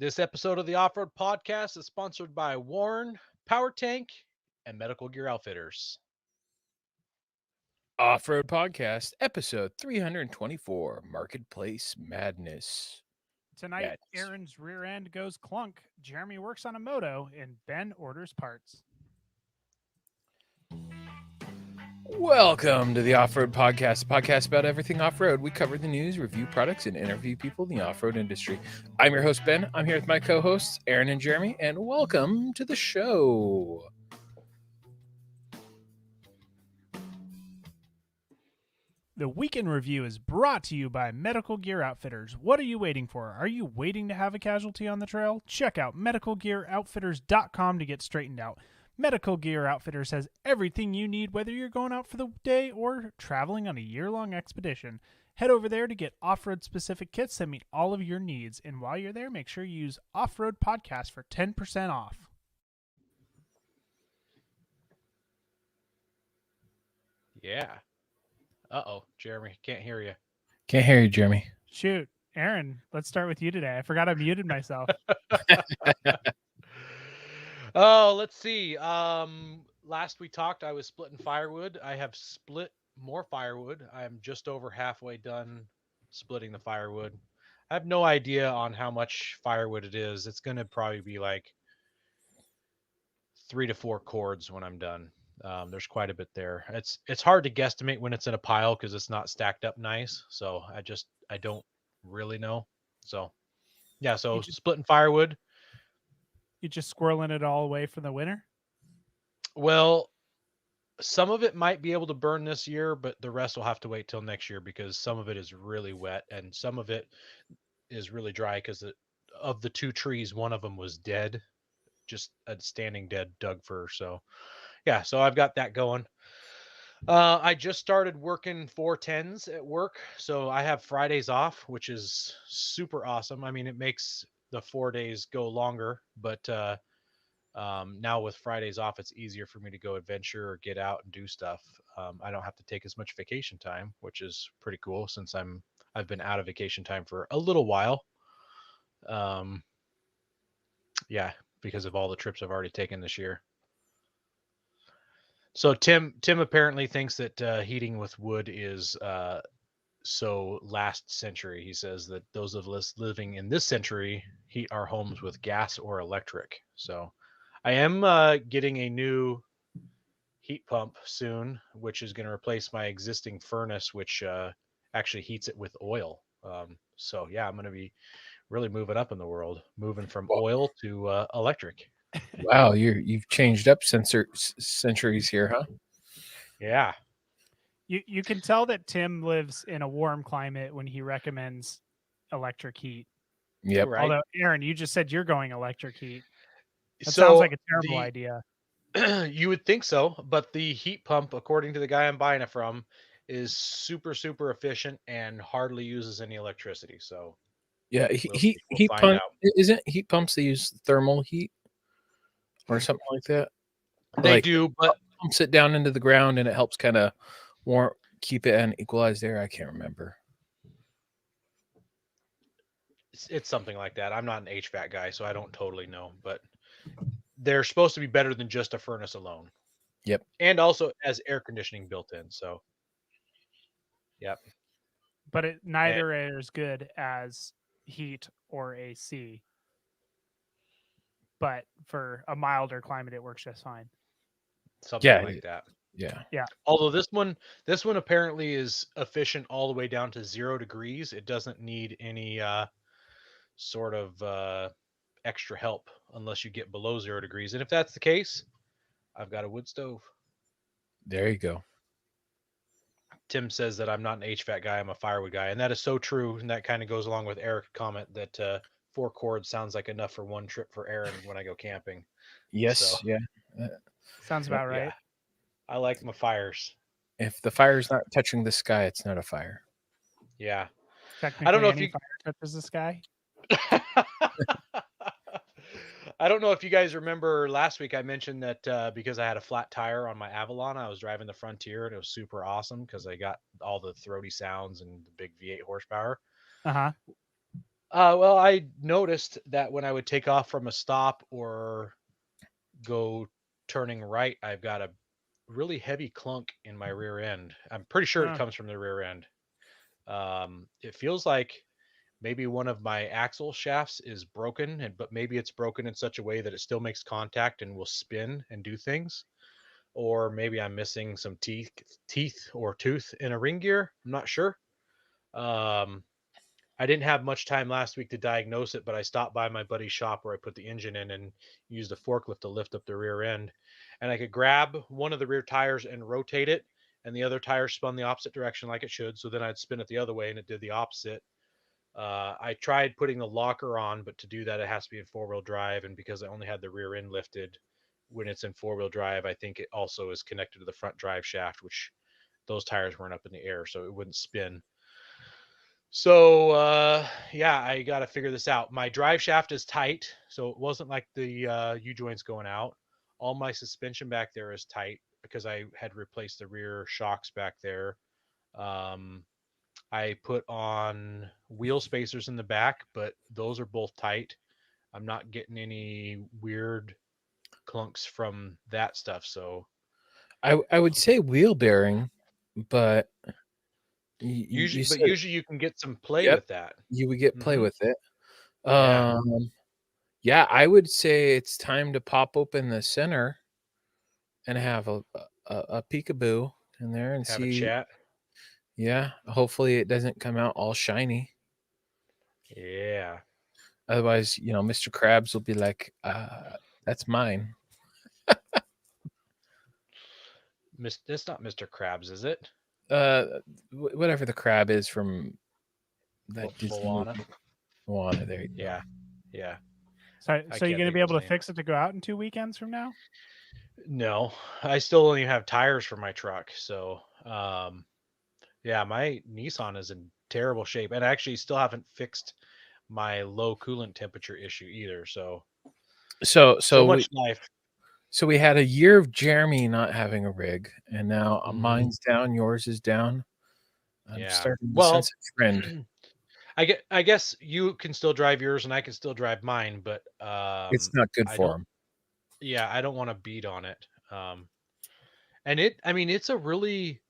This episode of the Off-Road Podcast is sponsored by Warren, Power Tank, and Medical Gear Outfitters. Off-Road Podcast, episode 324, Marketplace Madness. Tonight, Aaron's rear end goes clunk, Jeremy works on a moto, and Ben orders parts. Welcome to the Off-Road Podcast, a podcast about everything off-road. We cover the news, review products, and interview people in the off-road industry. I'm your host, Ben. I'm here with my co-hosts, Aaron and Jeremy, and welcome to the show. The weekend review is brought to you by Medical Gear Outfitters. What are you waiting for? Are you waiting to have a casualty on the trail? Check out medicalgearoutfitters.com to get straightened out. Medical Gear Outfitters has everything you need, whether you're going out for the day or traveling on a year-long expedition. Head over there to get off-road specific kits that meet all of your needs. And while you're there, make sure you use Off-Road Podcast for 10% off. Yeah. Uh-oh, Jeremy, can't hear you. Can't hear you, Jeremy. Shoot. Aaron, let's start with you today. I forgot I muted myself. Oh, let's see. Last we talked, I was splitting firewood. I have split more firewood. I'm just over halfway done splitting the firewood. I have no idea on how much firewood it is. It's going to probably be like 3 to 4 cords when I'm done. There's quite a bit there. It's hard to guesstimate when it's in a pile because it's not stacked up nice. So I don't really know. So yeah, so splitting firewood. You just squirreling it all away from the winter? Well, some of it might be able to burn this year, but the rest will have to wait till next year because some of it is really wet and some of it is really dry because of the 2 trees, one of them was dead, just a standing dead Doug fir. So yeah, so I've got that going. I just started working 410s at work, so I have Fridays off, which is super awesome. I mean, it makes the 4 days go longer, but now with Fridays off, it's easier for me to go adventure or get out and do stuff. I don't have to take as much vacation time, which is pretty cool since I've been out of vacation time for a little while. Yeah, because of all the trips I've already taken this year. So Tim apparently thinks that heating with wood is so last century. He says that those of us living in this century heat our homes with gas or electric. So I am getting a new heat pump soon, which is going to replace my existing furnace, which actually heats it with oil. So yeah, I'm going to be really moving up in the world, moving from oil to electric. Wow, you've changed up centuries here, huh? Yeah. You can tell that Tim lives in a warm climate when he recommends electric heat. Yep. Right. Although, Aaron, you just said you're going electric heat. That So sounds like a terrible idea. You would think so, but the heat pump, according to the guy I'm buying it from, is super, super efficient and hardly uses any electricity. So Yeah, we'll heat find pump out. isn't heat pumps they use thermal heat or something like that. They Like do, but pumps it down into the ground and it helps kind of keep it an equalized air. I can't remember. it's something like that. I'm not an HVAC guy, so I don't totally know, but they're supposed to be better than just a furnace alone. Yep. And also has air conditioning built in. So, yep. But it neither is as good as heat or AC. But for a milder climate, it works just fine. Something like that. Yeah. Yeah. Although this one apparently is efficient all the way down to 0 degrees. It doesn't need any sort of extra help unless you get below 0 degrees. And if that's the case, I've got a wood stove. There you go. Tim says that I'm not an HVAC guy, I'm a firewood guy. And that is so true. And that kind of goes along with Eric's comment that 4 cords sounds like enough for one trip for Aaron when I go camping. Yes. So, yeah. Sounds about right. Yeah. I like my fires. If the fire's not touching the sky, it's not a fire. Yeah. Technically, I don't know if any you fire touches the sky. I don't know if you guys remember last week I mentioned that because I had a flat tire on my Avalon, I was driving the Frontier and it was super awesome because I got all the throaty sounds and the big V8 horsepower. Uh-huh. Well, I noticed that when I would take off from a stop or go turning right, I've got a really heavy clunk in my rear end. I'm pretty sure it Oh, comes from the rear end. It feels like maybe one of my axle shafts is broken, and but maybe it's broken in such a way that it still makes contact and will spin and do things. Or maybe I'm missing some teeth or tooth in a ring gear. I'm not sure. Um, I didn't have much time last week to diagnose it, but I stopped by my buddy's shop where I put the engine in and used a forklift to lift up the rear end. And I could grab one of the rear tires and rotate it, and the other tire spun the opposite direction like it should. So then I'd spin it the other way and it did the opposite. I tried putting the locker on, but to do that, it has to be in four-wheel drive. And because I only had the rear end lifted when it's in four-wheel drive, I think it also is connected to the front drive shaft, which those tires weren't up in the air, so it wouldn't spin. So yeah, I got to figure this out. My drive shaft is tight, so it wasn't like the U joints going out. All my suspension back there is tight because I had replaced the rear shocks back there. Um, I put on wheel spacers in the back, but those are both tight. I'm not getting any weird clunks from that stuff. So I would say wheel bearing, but usually, you but said usually you can get some play yep, with that. you would get play Hmm. with it. Yeah, Yeah, I would say it's time to pop open the center and have a peekaboo in there and have a see. chat. Yeah, hopefully it doesn't come out all shiny. Yeah. Otherwise, Mr. Krabs will be like, "That's mine." It's not Mr. Krabs, is it? Whatever the crab is from Well, that Disney Moana. movie, Moana. There you go. Yeah, yeah. I so you're can't going to think be of able his to name. fix it to go out in 2 weekends from now? No, I still only have tires for my truck. So, yeah, my Nissan is in terrible shape, and I actually still haven't fixed my low coolant temperature issue either. So, So so so we much life. so we had a year of Jeremy not having a rig, and now Hmm. mine's down, yours is down. I'm Yeah. starting to sense Well, a trend. I guess you can still drive yours, and I can still drive mine, but It's not good I for don't. him. Yeah, I don't want to beat on it. And I mean, it's a really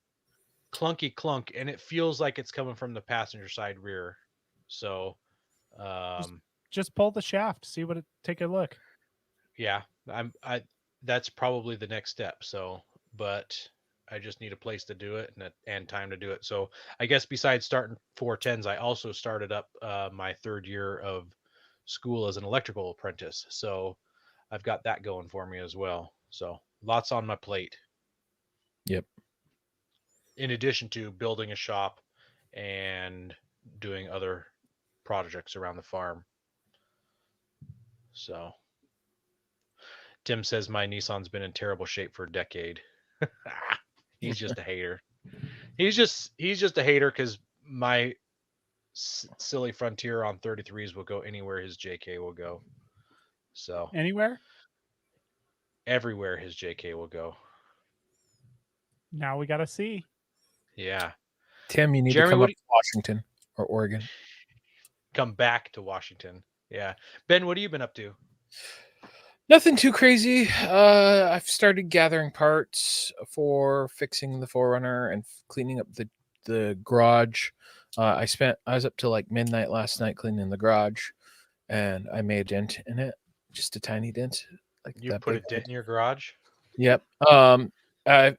clunky clunk, and it feels like it's coming from the passenger side rear. So, Just um, just pull the shaft, see what it take a look. yeah, I that's probably the next step. So, but I just need a place to do it and time to do it. So, I guess besides starting 410s, I also started up my third year of school as an electrical apprentice. So, I've got that going for me as well. So, lots on my plate Yep. in addition to building a shop and doing other projects around the farm. So Tim says my Nissan's been in terrible shape for a decade. He's just a hater. He's just a hater because my silly Frontier on 33s will go anywhere his JK will go. So Anywhere? everywhere his JK will go. Now we got to see. Yeah. Tim, you need to Jeremy, come what up do you, to Washington or Oregon. come back to Washington? Yeah. Ben, what have you been up to? Nothing too crazy. I've started gathering parts for fixing the Forerunner and cleaning up the garage. I was up till like midnight last night cleaning the garage, and I made a dent in it, just a tiny dent, like You that put a big. dent in your garage? Yep.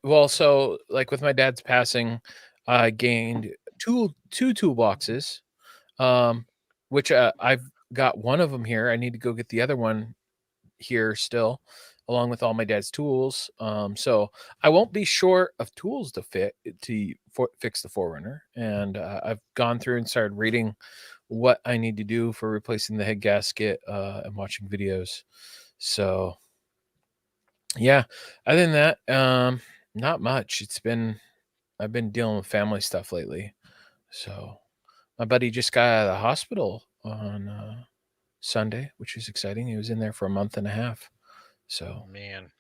Well, so like with my dad's passing, I gained two toolboxes, um, which I've got one of them here. I need to go get the other one here still, along with all my dad's tools. So I won't be short of tools to fix the Forerunner, and I've gone through and started reading what I need to do for replacing the head gasket and watching videos. So yeah, other than that, not much. I've been dealing with family stuff lately. So my buddy just got out of the hospital on Sunday, which is exciting. He was in there for a month and a half. So Man,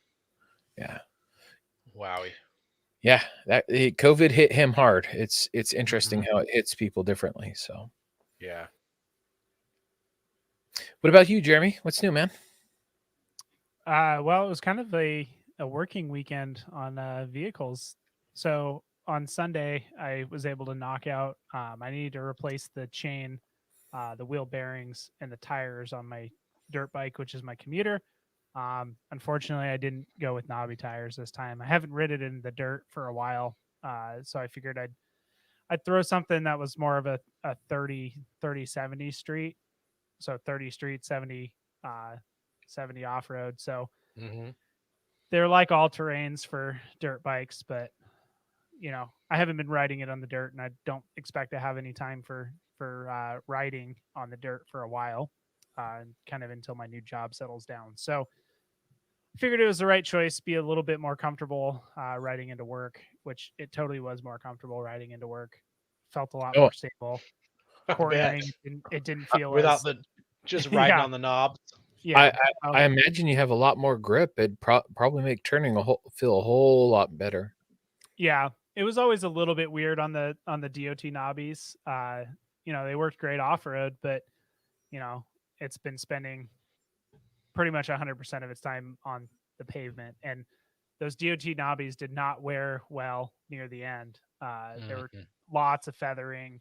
yeah, wowie. yeah, COVID hit him hard. It's interesting Hmm. how it hits people differently. So Yeah. What about you, Jeremy? What's new, man? Well, it was kind of a working weekend on vehicles. So on Sunday, I was able to knock out. I needed to replace the chain, the wheel bearings, and the tires on my dirt bike, which is my commuter. Unfortunately, I didn't go with knobby tires this time. I haven't ridden it in the dirt for a while, so I figured I'd throw something that was more of a 30 70 street, so 30 street, 70 off road. So Mm-hmm. they're like all terrains for dirt bikes, but I haven't been riding it on the dirt, and I don't expect to have any time for riding on the dirt for a while, kind of until my new job settles down. So I figured it was the right choice. Be a little bit more comfortable riding into work, which it totally was more comfortable riding into work. Felt a lot Oh, more stable. I bet. Cornering, it didn't feel Without as the just riding yeah on the knobs. yeah. I imagine you have a lot more grip. It'd probably make turning feel a whole lot better. Yeah, it was always a little bit weird on the DOT knobbies. They worked great off road, but it's been spending pretty much 100% of its time on the pavement, and those DOT knobbies did not wear well near the end. There were Mhm. lots of feathering,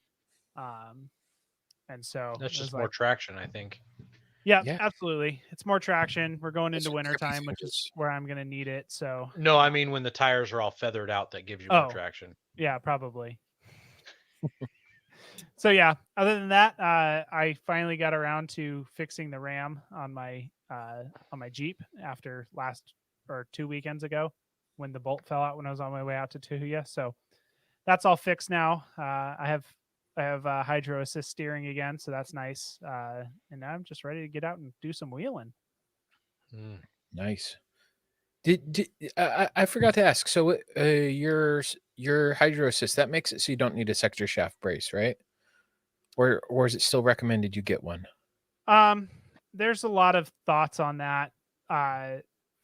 um, and so That's it was just more like, traction, I think. yeah, Yeah, absolutely, it's more traction. We're going those into are winter grippy time, which is fingers. where I'm going to need it. So, No, I mean when the tires are all feathered out, that gives you more oh traction. yeah, probably. So yeah, other than that, I finally got around to fixing the ram on my Jeep after last or 2 weekends ago when the bolt fell out when I was on my way out to Tahuya. So that's all fixed now. I have hydro assist steering again, so that's nice. And now I'm just ready to get out and do some wheeling. Mm. Nice. Did I forgot to ask? So your hydro assist that makes it so you don't need a sector shaft brace, right? Or is it still recommended you get one? Um, there's a lot of thoughts on that. Uh,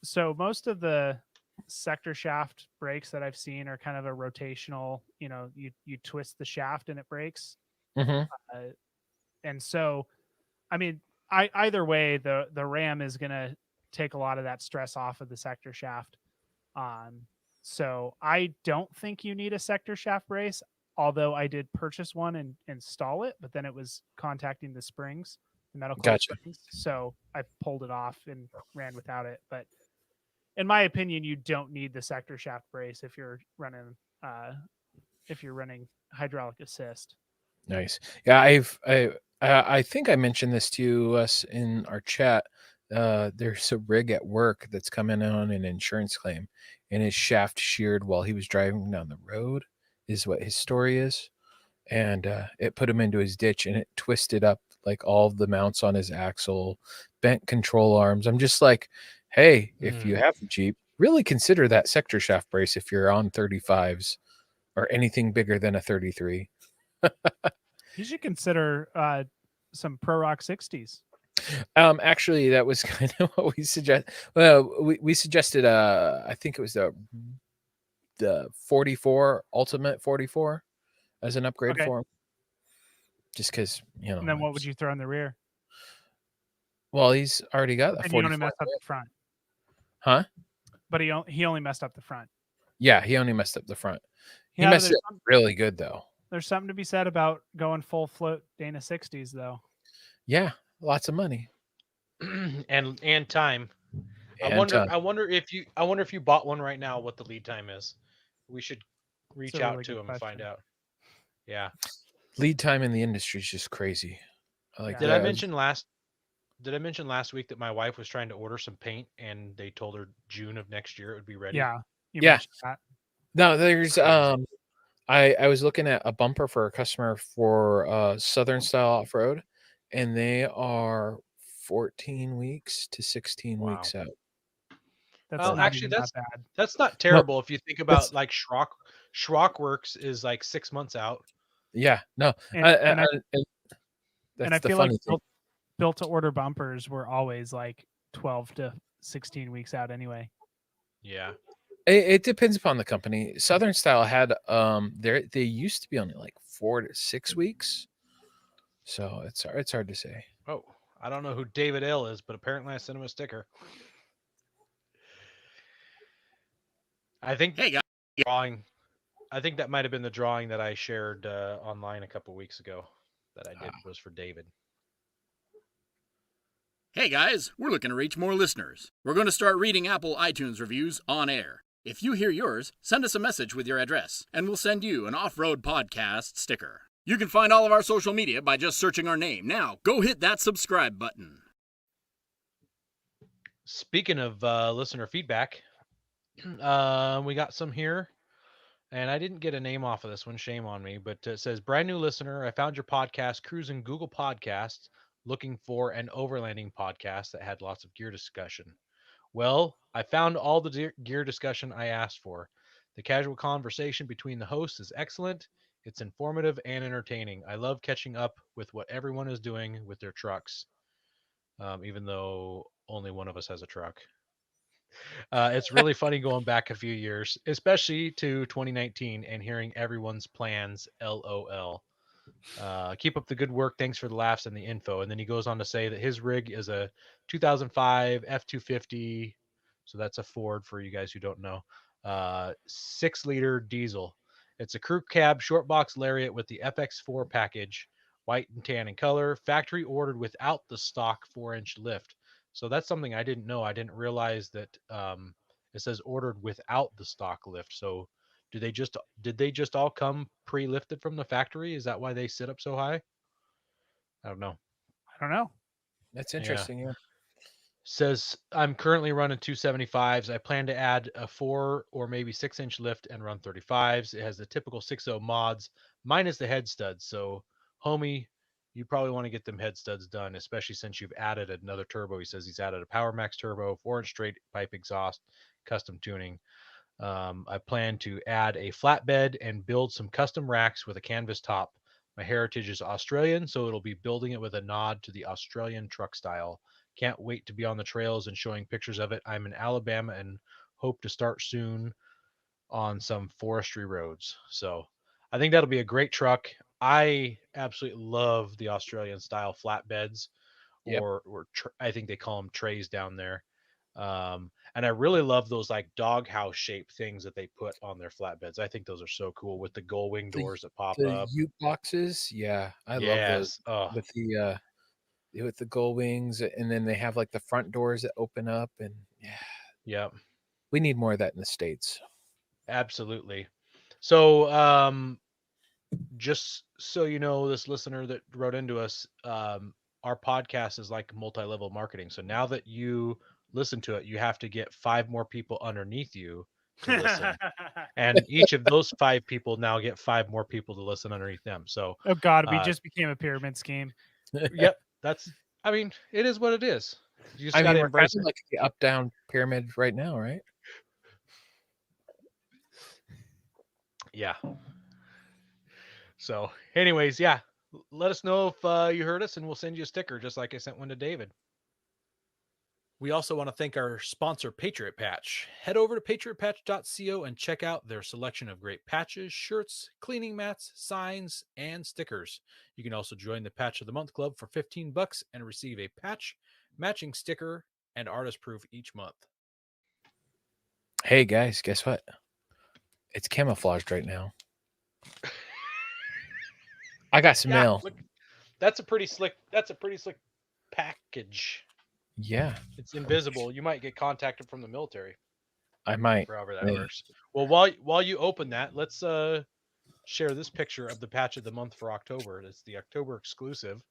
so most of the sector shaft brakes that I've seen are kind of a rotational. You twist the shaft and it breaks. Mm-hmm. Uh, and so, I mean, either way, the ram is gonna take a lot of that stress off of the sector shaft. Um, so I don't think you need a sector shaft brace, although I did purchase one and install it, but then it was contacting the springs, the metal coat Gotcha. springs. So I pulled it off and ran without it. But in my opinion, you don't need the sector shaft brace uh, if you're running hydraulic assist. Nice. Yeah, I think I mentioned this to us in our chat. There's a rig at work that's coming on an insurance claim, and his shaft sheared while he was driving down the road, is what his story is. And it put him into his ditch, and it twisted up like all of the mounts on his axle, bent control arms. I'm just like, hey, if you Mm. have a Jeep, really consider that sector shaft brace if you're on 35s or anything bigger than a 33. You should consider some Pro Rock 60s. Actually, that was kind of what we suggest. Well, we suggested. I think it was the 44 Ultimate 44 as an upgrade Okay. for him, just because And then what would you throw in the rear? well, he's already got But the then you only 44, messed up the front. huh? But he only messed up the front. Yeah, he only messed up the front. He Yeah, messed it up really good though. there's something to be said about going full float Dana 60s though. Yeah, lots of money and time. I and wonder time. I wonder if you bought one right now what the lead time is. We should It's reach a out really to good him and find question. out. Yeah. Lead time in the industry is just crazy. Like Yeah. Did I the mention last week that my wife was trying to order some paint and they told her June of next year it would be ready? Yeah, you yeah. mentioned that. No, there's Crazy. I was looking at a bumper for a customer for Southern style off road, and they are 14 weeks to 16 Wow. weeks out. That's Well, not actually even that bad. that's not No, terrible if you think that's about like Schrock Works is like 6 months out. yeah, no, And and I and and that's I the feel like funny thing. built to order bumpers were always like 12 to 16 weeks out anyway. Yeah. It depends upon the company. Southern style had they used to be only like 4 to 6 weeks, so it's hard to say. Oh, I don't know who David L is, but apparently I sent him a sticker. I think Hey guys. drawing. I think that might have been the drawing that I shared online a couple weeks ago. That I did was for David. Hey guys, we're looking to reach more listeners. We're going to start reading Apple iTunes reviews on air. If you hear yours, send us a message with your address, and we'll send you an Off-Road Podcast sticker. You can find all of our social media by just searching our name. Now, go hit that subscribe button. Speaking of listener feedback, we got some here, and I didn't get a name off of this one. Shame on me, but it says, brand new listener. I found your podcast cruising Google Podcasts, looking for an overlanding podcast that had lots of gear discussion. Well, I found all the gear discussion I asked for. The casual conversation between the hosts is excellent. It's informative and entertaining. I love catching up with what everyone is doing with their trucks, even though only one of us has a truck. It's really funny going back a few years, especially to 2019, and hearing everyone's plans. LOL. Keep up the good work. Thanks for the laughs and the info. And then he goes on to say that his rig is a 2005 F250. So that's a Ford for you guys who don't know. 6-liter diesel. It's a crew cab short box Lariat with the FX4 package, white and tan in color, factory ordered without the stock 4-inch lift. So that's something I didn't know. I didn't realize that it says ordered without the stock lift. So did they just all come pre-lifted from the factory? Is that why they sit up so high? I don't know. I don't know. That's interesting. Yeah. Says I'm currently running 275s. I plan to add a 4 or maybe 6-inch lift and run 35s. It has the typical 6.0 mods minus the head studs. So, homie, you probably want to get them head studs done, especially since you've added another turbo. He says he's added a Power Max turbo, 4-inch straight pipe exhaust, custom tuning. I plan to add a flatbed and build some custom racks with a canvas top. My heritage is Australian, so it'll be building it with a nod to the Australian truck style. Can't wait to be on the trails and showing pictures of it. I'm in Alabama and hope to start soon on some forestry roads. So I think that'll be a great truck. I absolutely love the Australian style flatbeds, Yep. I think they call them trays down there. And I really love those like doghouse shaped things that they put on their flatbeds. I think those are so cool with the gull wing doors that pop The up. Ute boxes, yeah, I love those Yes. Oh, with the gull wings, and then they have like the front doors that open up, and yeah, yeah, we need more of that in the States. absolutely. So, just so you know, this listener that wrote into us, our podcast is like multi-level marketing. So now that you listen to it, you have to get 5 more people underneath you to listen. And each of those 5 people now get 5 more people to listen underneath them. So, Oh God, we uh, just became a pyramid scheme. yep, I mean, it is what it is. You just I got mean, to we're kind embrace of it. like the up-down pyramid right now, right? Yeah. So, anyways, yeah, let us know if you heard us, and we'll send you a sticker, just like I sent one to David. We also want to thank our sponsor, Patriot Patch. Head over to patriotpatch.co and check out their selection of great patches, shirts, cleaning mats, signs, and stickers. You can also join the Patch of the Month Club for $15 and receive a patch, matching sticker, and artist proof each month. Hey guys, guess what? It's camouflaged right now. I got some mail. Look, that's a pretty slick package. Yeah, It's invisible. You might get contacted from the military. I might. However that works. Well, while you open that, let's share this picture of the patch of the month for October. It's the October exclusive,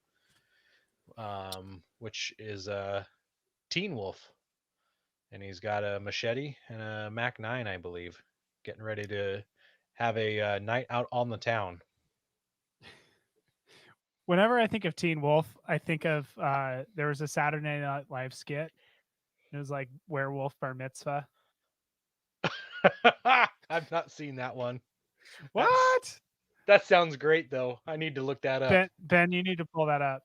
which is Teen Wolf, and he's got a machete and a Mac 9, I believe, getting ready to have a night out on the town. Whenever I think of Teen Wolf, I think of there was a Saturday Night Live skit. It was like Werewolf Bar Mitzvah. I've not seen that one. What? That sounds great, though. I need to look that up. Ben, you need to pull that up.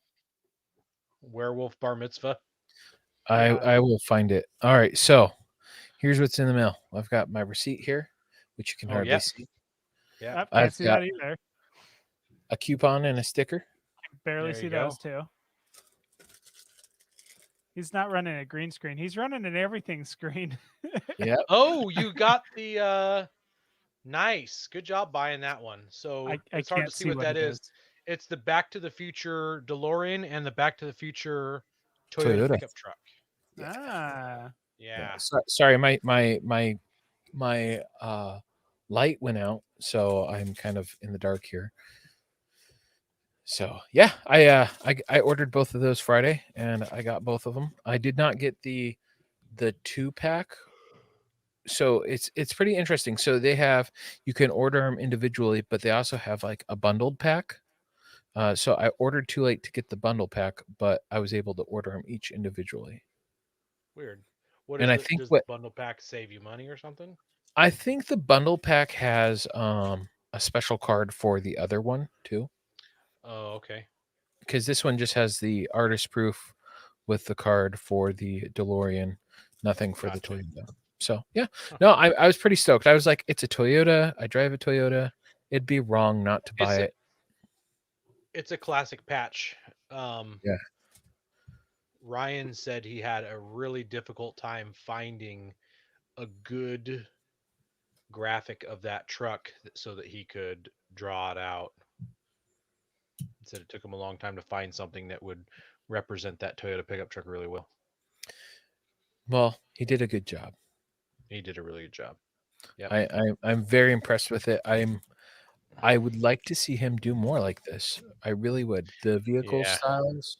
Werewolf Bar Mitzvah. I will find it. All right, so here's what's in the mail. I've got my receipt here, which you can hardly see. Yeah, Can't I've see got that either. a coupon and a sticker. Barely There see you go. those two. He's not running a green screen. He's running an everything screen. Yeah. Oh, you got the nice. Good job buying that one. So I it's hard can't to see see what what that it is. is. It's the Back to the Future DeLorean and the Back to the Future Toyota Toyota. pickup truck. Yeah. Ah. Yeah. Sorry, my light went out, so I'm kind of in the dark here. So yeah, I ordered both of those Friday, and I got both of them. I did not get the 2-pack. So it's pretty interesting. So you can order them individually, but they also have like a bundled pack. So I ordered too late to get the bundle pack, but I was able to order them each individually. Weird. What And is I the think does the bundle pack save you money or something? the bundle pack has a special card for the other one too, Oh, okay. because this one just has the artist proof with the card for the DeLorean, nothing for the Gotcha. Toyota. So yeah, Huh. no, I was pretty stoked. I was like, it's a Toyota. I drive a Toyota. It'd be wrong not to buy it. It's a classic patch. Yeah. Ryan said he had a really difficult time finding a good graphic of that truck so that he could draw it out. He said it took him a long time to find something that would represent that Toyota pickup truck really well. Well, he did a good job. He did a really good job. Yeah. I'm very impressed with it. I would like to see him do more like this. I really would. The vehicle styles.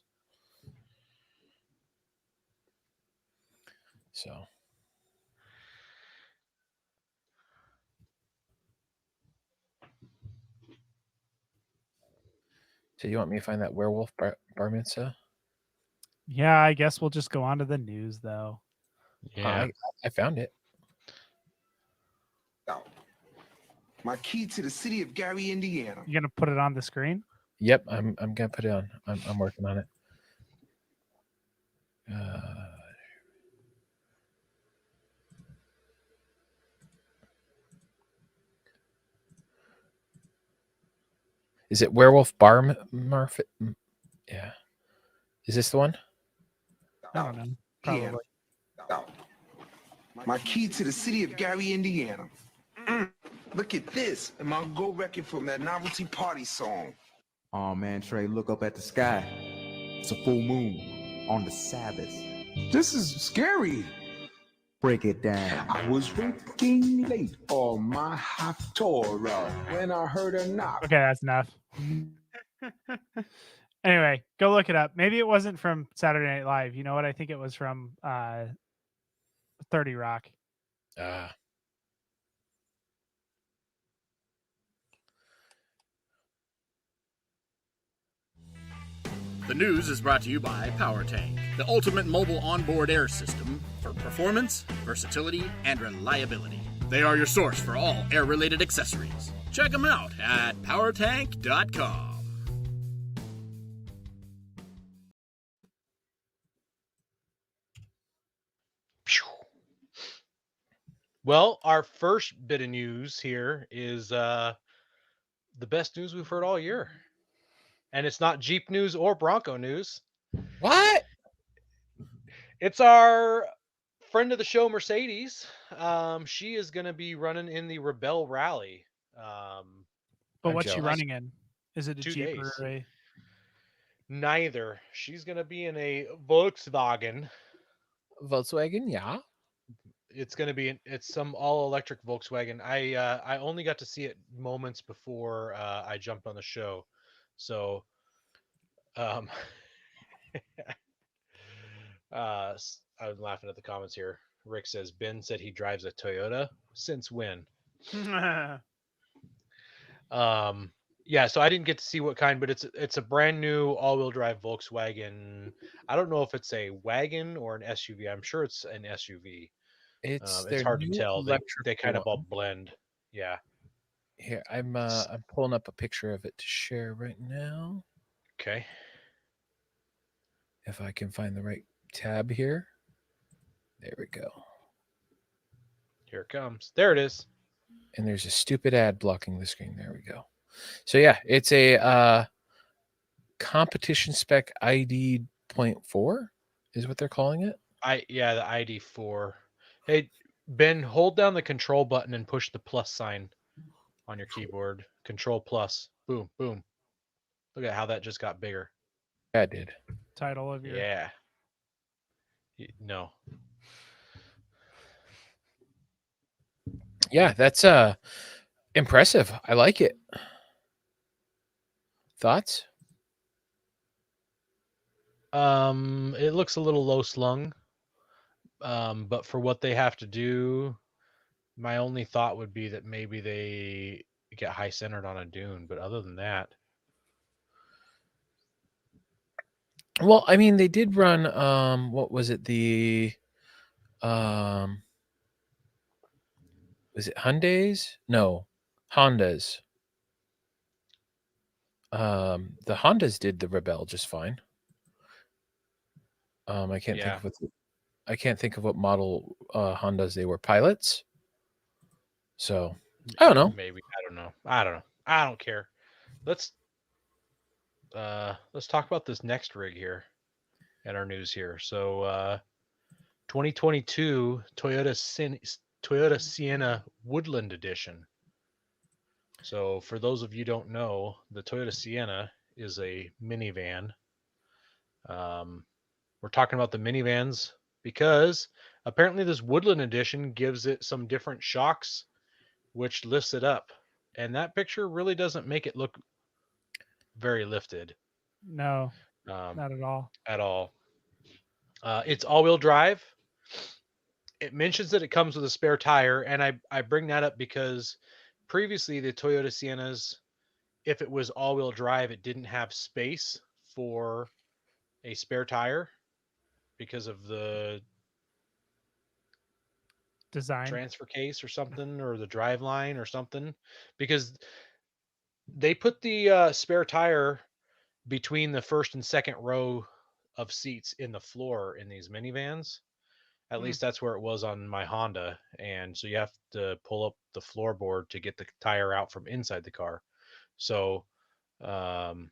So you want me to find that werewolf bar mitzvah? Yeah, I guess we'll just go on to the news though. Yeah. I found it. My key to the city of Gary, Indiana. You gonna put it on the screen? Yep, I'm gonna put it on. I'm working on it. Is it werewolf bar marfit? Yeah. Is this the one? I don't know. Probably. My key to the city of Gary, Indiana. Look at this. Am I go record from that novelty party song? Oh man, Trey, look up at the sky. It's a full moon on the Sabbath. This is scary. Break it down. I was working late on my Haftorah when I heard a knock. Okay, that's enough. Anyway, go look it up. Maybe it wasn't from Saturday Night Live. You know what? I think it was from 30 Rock. The news is brought to you by PowerTank, the ultimate mobile onboard air system for performance, versatility, and reliability. They are your source for all air-related accessories. Check them out at powertank.com. Well, our first bit of news here is the best news we've heard all year. And it's not Jeep news or Bronco news. What? It's our friend of the show, Mercedes. She is going to be running in the Rebel Rally. But what's she running in? Is it a 2 Jeep days. or a... Neither. She's going to be in a Volkswagen. Volkswagen, yeah. It's going to be it's some all-electric Volkswagen. I only got to see it moments before I jumped on the show. So I was laughing at the comments here. Rick says Ben said he drives a Toyota. Since when? Yeah, so I didn't get to see what kind, but it's a brand new all-wheel drive Volkswagen. I don't know if it's a wagon or an SUV. I'm sure it's an SUV. It's hard to tell. They kind of all blend. Yeah. Here, I'm pulling up a picture of it to share right now. Okay. If I can find the right tab here. There we go. Here it comes. There it is. And there's a stupid ad blocking the screen. There we go. So yeah, it's a competition spec ID 0.4. is what they're calling it. The ID4. Hey, Ben, hold down the control button and push the plus sign on your keyboard. Control plus. Boom, boom. Look at how that just got bigger. Yeah, I did. Title of your Yeah. No. Yeah, that's impressive. I like it. Thoughts? It looks a little low slung. But for what they have to do, my only thought would be that maybe they get high centered on a dune. But other than that, Well, I mean, they did run what was it? The um was it Hyundai's? No, Hondas. The Hondas did the Rebel just fine. I can't think yeah, of what model Hondas they were. Pilots. So I don't know. maybe I don't know. I don't care. Let's let's talk about this next rig here and our news here. So 2022 Toyota Sienna Woodland Edition. So for those of you don't know, the Toyota Sienna is a minivan. Um, we're talking about the minivans because apparently this Woodland Edition gives it some different shocks, which lifts it up. And that picture really doesn't make it look very lifted no, um, not at all. at all. It's all-wheel drive. It mentions that it comes with a spare tire, and I bring that up because previously the Toyota Siennas, if it was all-wheel drive, it didn't have space for a spare tire because of the Design. transfer case or something, or the drive line or something, because they put the spare tire between the first and second row of seats in the floor in these minivans. At Hmm. least that's where it was on my Honda. And so you have to pull up the floorboard to get the tire out from inside the car. So um,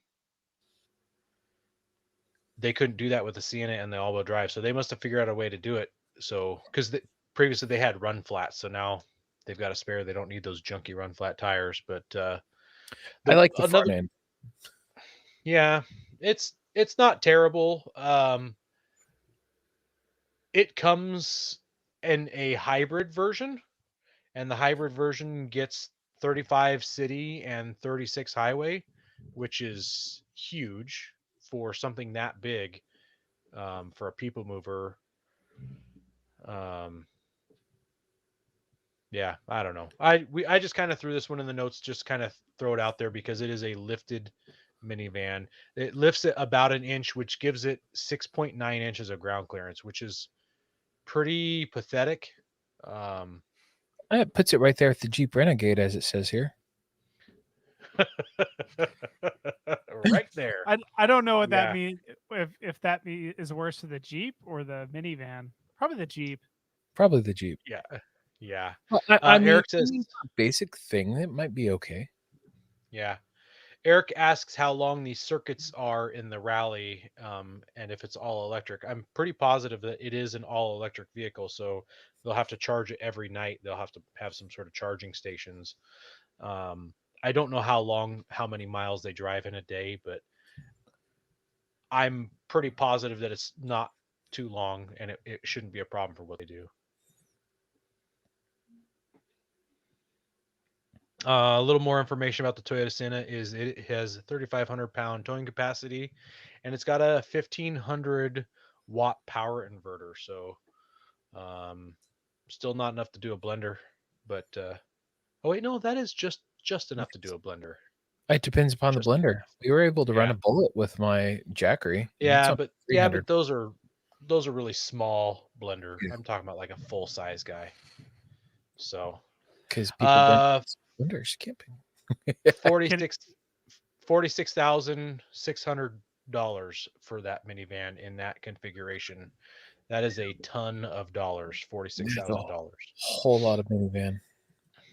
they couldn't do that with the Sienna and the all-wheel drive. So they must have figured out a way to do it. So because previously they had run flats, so now they've got a spare. They don't need those junky run flat tires. But I the like the another front end. yeah, it's not terrible. It comes in a hybrid version, and the hybrid version gets 35 city and 36 highway, which is huge for something that big, for a people mover. Um, yeah, I don't know. I just kind of threw this one in the notes, just kind of throw it out there because it is a lifted minivan. It lifts it about an inch, which gives it 6.9 inches of ground clearance, which is pretty pathetic. Um, It puts it right there at the Jeep Renegade, as it says here. right there. I don't know what that Yeah. means. If that is worse for the Jeep or the minivan. Probably the Jeep. Probably the Jeep. Yeah. Yeah. Well, I mean, Eric says, for a basic thing, it might be okay. yeah. Eric asks how long these circuits are in the rally, and if it's all electric. I'm pretty positive that it is an all electric vehicle, so they'll have to charge it every night. They'll have to have some sort of charging stations. Um, I don't know how many miles they drive in a day, but I'm pretty positive that it's not too long, and it shouldn't be a problem for what they do. A little more information about the Toyota Sienna is it has 3,500 pound towing capacity, and it's got a 1,500 watt power inverter. So, um, still not enough to do a blender, but oh wait, no, that is just enough to do a blender. It depends upon the Just blender. enough. We were able to run Yeah, a bullet with my Jackery. And it's yeah, on but 300 those are really small blender. Yeah. I'm talking about like a full size guy. So, because people burn uh, blenders camping. 46 $46,600 for that minivan in that configuration. That is a ton of dollars. That's a $46,000. whole lot of minivan.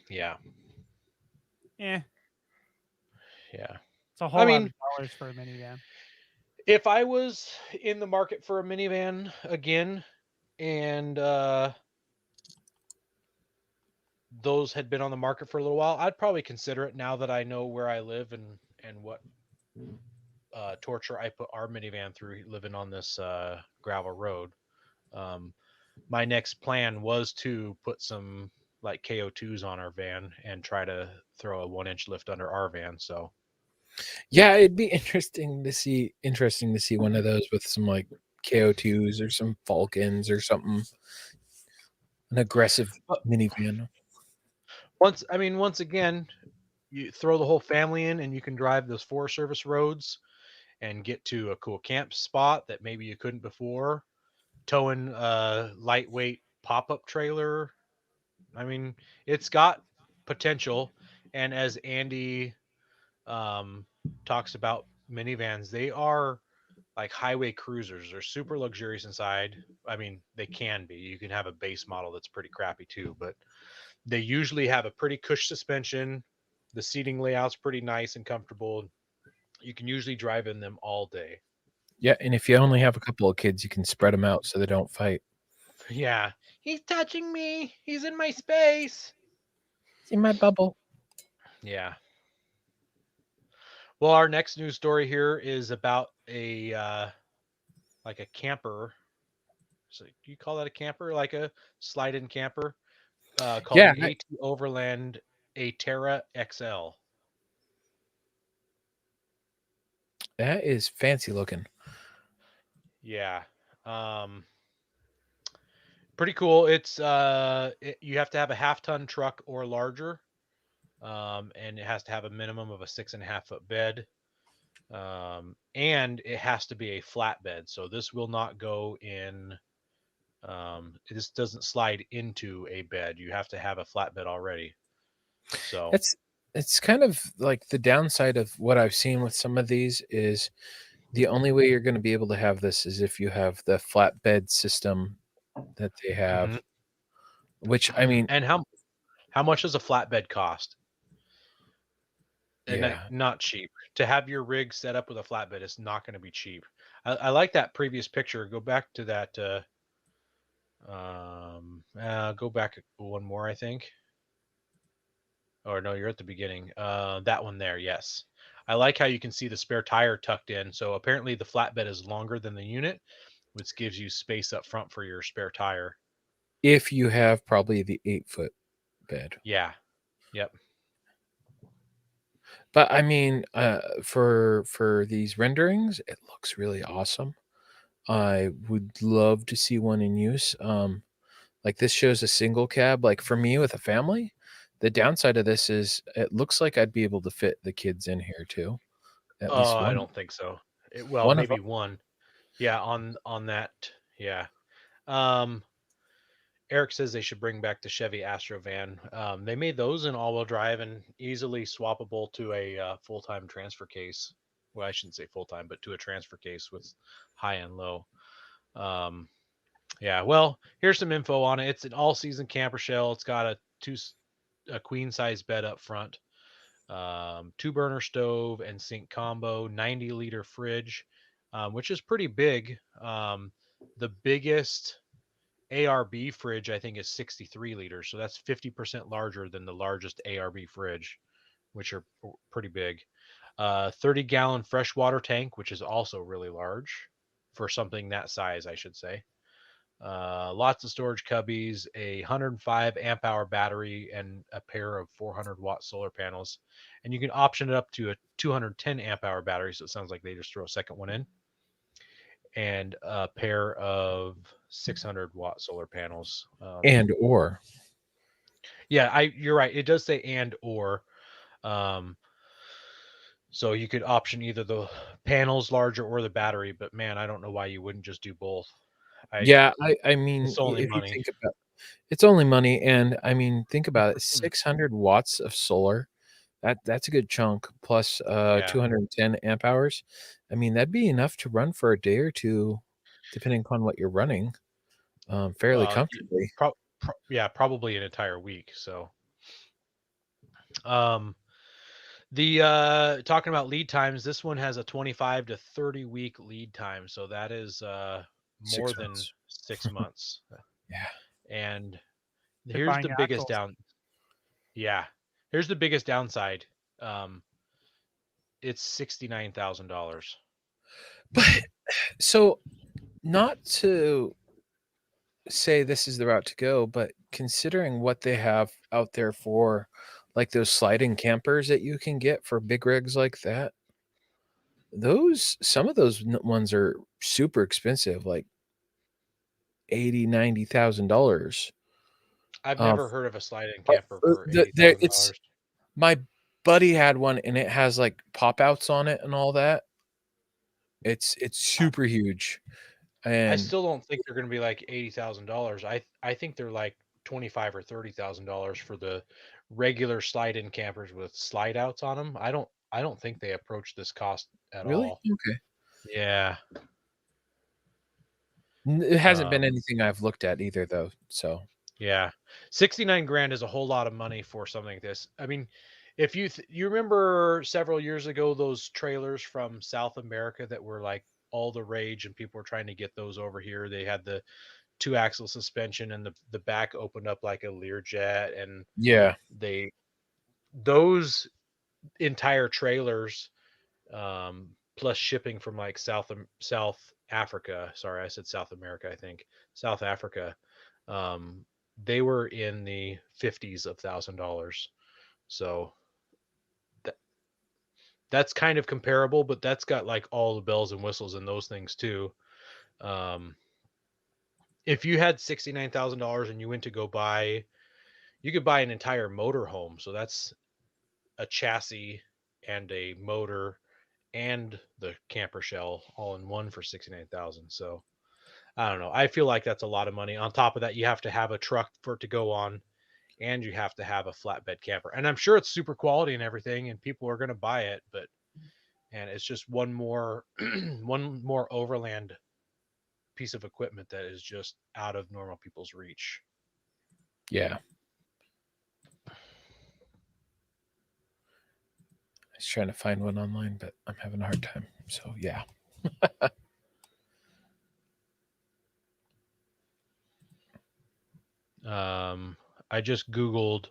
Yeah, Eh, yeah. it's a I whole lot mean, of dollars for a minivan. If I was in the market for a minivan again, and those had been on the market for a little while, I'd probably consider it now that I know where I live and what torture I put our minivan through living on this gravel road. Um, my next plan was to put some like KO2s on our van and try to throw a 1 inch lift under our van. So Yeah, it'd be interesting to see one of those with some like KO2s or some Falcons or something. An aggressive but minivan. once again, you throw the whole family in and you can drive those Forest Service roads and get to a cool camp spot that maybe you couldn't before. Towing a lightweight pop-up trailer. I mean, it's got potential. And as Andy um, talks about minivans, they are like highway cruisers. They're super luxurious inside. I mean, they can be. You can have a base model that's pretty crappy too, but they usually have a pretty cush suspension. The seating layout's pretty nice and comfortable. You can usually drive in them all day. Yeah, and if you only Um, have a couple of kids, you can spread them out so they don't fight. yeah, he's touching me. He's in my space. It's in my bubble. Yeah. Well, our next news story here is about a like a camper. So do you call that a camper? Like a slide-in camper called Yeah, the AT Overland A Terra XL. that is fancy looking. Yeah. Um, pretty cool. You have to have a half-ton truck or larger, and it has to have a minimum of a 6.5 foot bed. And it has to be a flatbed. So this will not go in. This doesn't slide into a bed. You have to have a flatbed already. So, That's it's kind of like the downside of what I've seen with some of these is the only way you're going to be able to have this is if you have the flatbed system that they have, mhm. which I mean, And how much does a flatbed cost? And yeah. not cheap. To have your rig set up with a flatbed is not going to be cheap. I like that previous picture. Go back to that. Go back one more, I think. Or no, you're at the beginning. That one there, yes. I like how you can see the spare tire tucked in. So apparently the flatbed is longer than the unit, which gives you space up front for your spare tire. If you have probably the 8-foot bed. Yeah. Yep. But I mean, for these renderings, it looks really awesome. I would love to see one in use. Like this shows a single cab. Like for me with a family, the downside of this is it looks like I'd be able to fit the kids in here too. At Oh, least I one. don't think so. Well, One of them. maybe one. Yeah, on that. Yeah. Um, Eric says they should bring back the Chevy Astro van. They made those in all-wheel drive and easily swappable to a full-time transfer case. Well, I shouldn't say full-time, but to a transfer case with high and low. Um, yeah. Well, here's some info on it. It's an all-season camper shell. It's got a queen size bed up front, two burner stove and sink combo, 90-liter fridge, which is pretty big. The biggest ARB fridge, I think, is 63 liters. So that's 50% larger than the largest ARB fridge, which are pretty big. 30-gallon freshwater tank, which is also really large for something that size, I should say. Lots of storage cubbies, a 105 amp hour battery, and a pair of 400-watt solar panels. And you can option it up to a 210 amp hour battery. So it sounds like they just throw a second one in, and a pair of 600-watt solar panels. And or. Yeah, you're right. It does say and or. Um, so you could option either the panels larger or the battery, but man, I don't know why you wouldn't just do both. I Yeah, I mean, It's only if you money. think about it's only money, and I mean, think about it, Mm. 600 watts of solar. That's a good chunk plus Yeah. 210 amp hours. I mean, that'd be enough to run for a day or two, depending upon what you're running, fairly Well, comfortably. yeah, probably an entire week. So, um, The talking about lead times, this one has a 25 to 30 week lead time, so that is more 6 than months. 6 months. Yeah. And They're here's the buying biggest axles. yeah. Here's the biggest downside. It's $69,000. But so, not to say this is the route to go, but considering what they have out there for like those sliding campers that you can get for big rigs like that, some of those ones are super expensive, like $80,000, $90,000. I've Um, never heard of a slide-in camper for it's $80,000. my buddy had one and it has like pop outs on it and all that. It's super huge. I And still don't think they're going to be like $80,000. I think they're like 25 or $30,000 for the regular slide-in campers with slide outs on them. I don't think they approach this cost at really, all. okay. Yeah. It hasn't been Um, anything I've looked at either, though. So yeah. 69 grand is a whole lot of money for something like this. I mean, if you remember several years ago those trailers from South America that were like all the rage and people were trying to get those over here. They had the two axle suspension and the back opened up like a Learjet, and yeah, they those entire trailers, plus shipping from like South Africa. Sorry, I said South America. I think South Africa. Um, they were in the 50s of $1,000. So that that's kind of comparable, but that's got like all the bells and whistles and those things too. Um, if you had $69,000 and you went to go buy, you could buy an entire motor home. So that's a chassis and a motor and the camper shell all in one for 69,000. So I don't know. I feel like that's a lot of money. On top of that, you have to have a truck for it to go on, and you have to have a flatbed camper. And I'm sure it's super quality and everything, and people are going to buy it, but and it's just one more one more overland piece of equipment that is just out of normal people's reach. yeah. I was trying to find one online, but I'm having a hard time. So yeah. I just Googled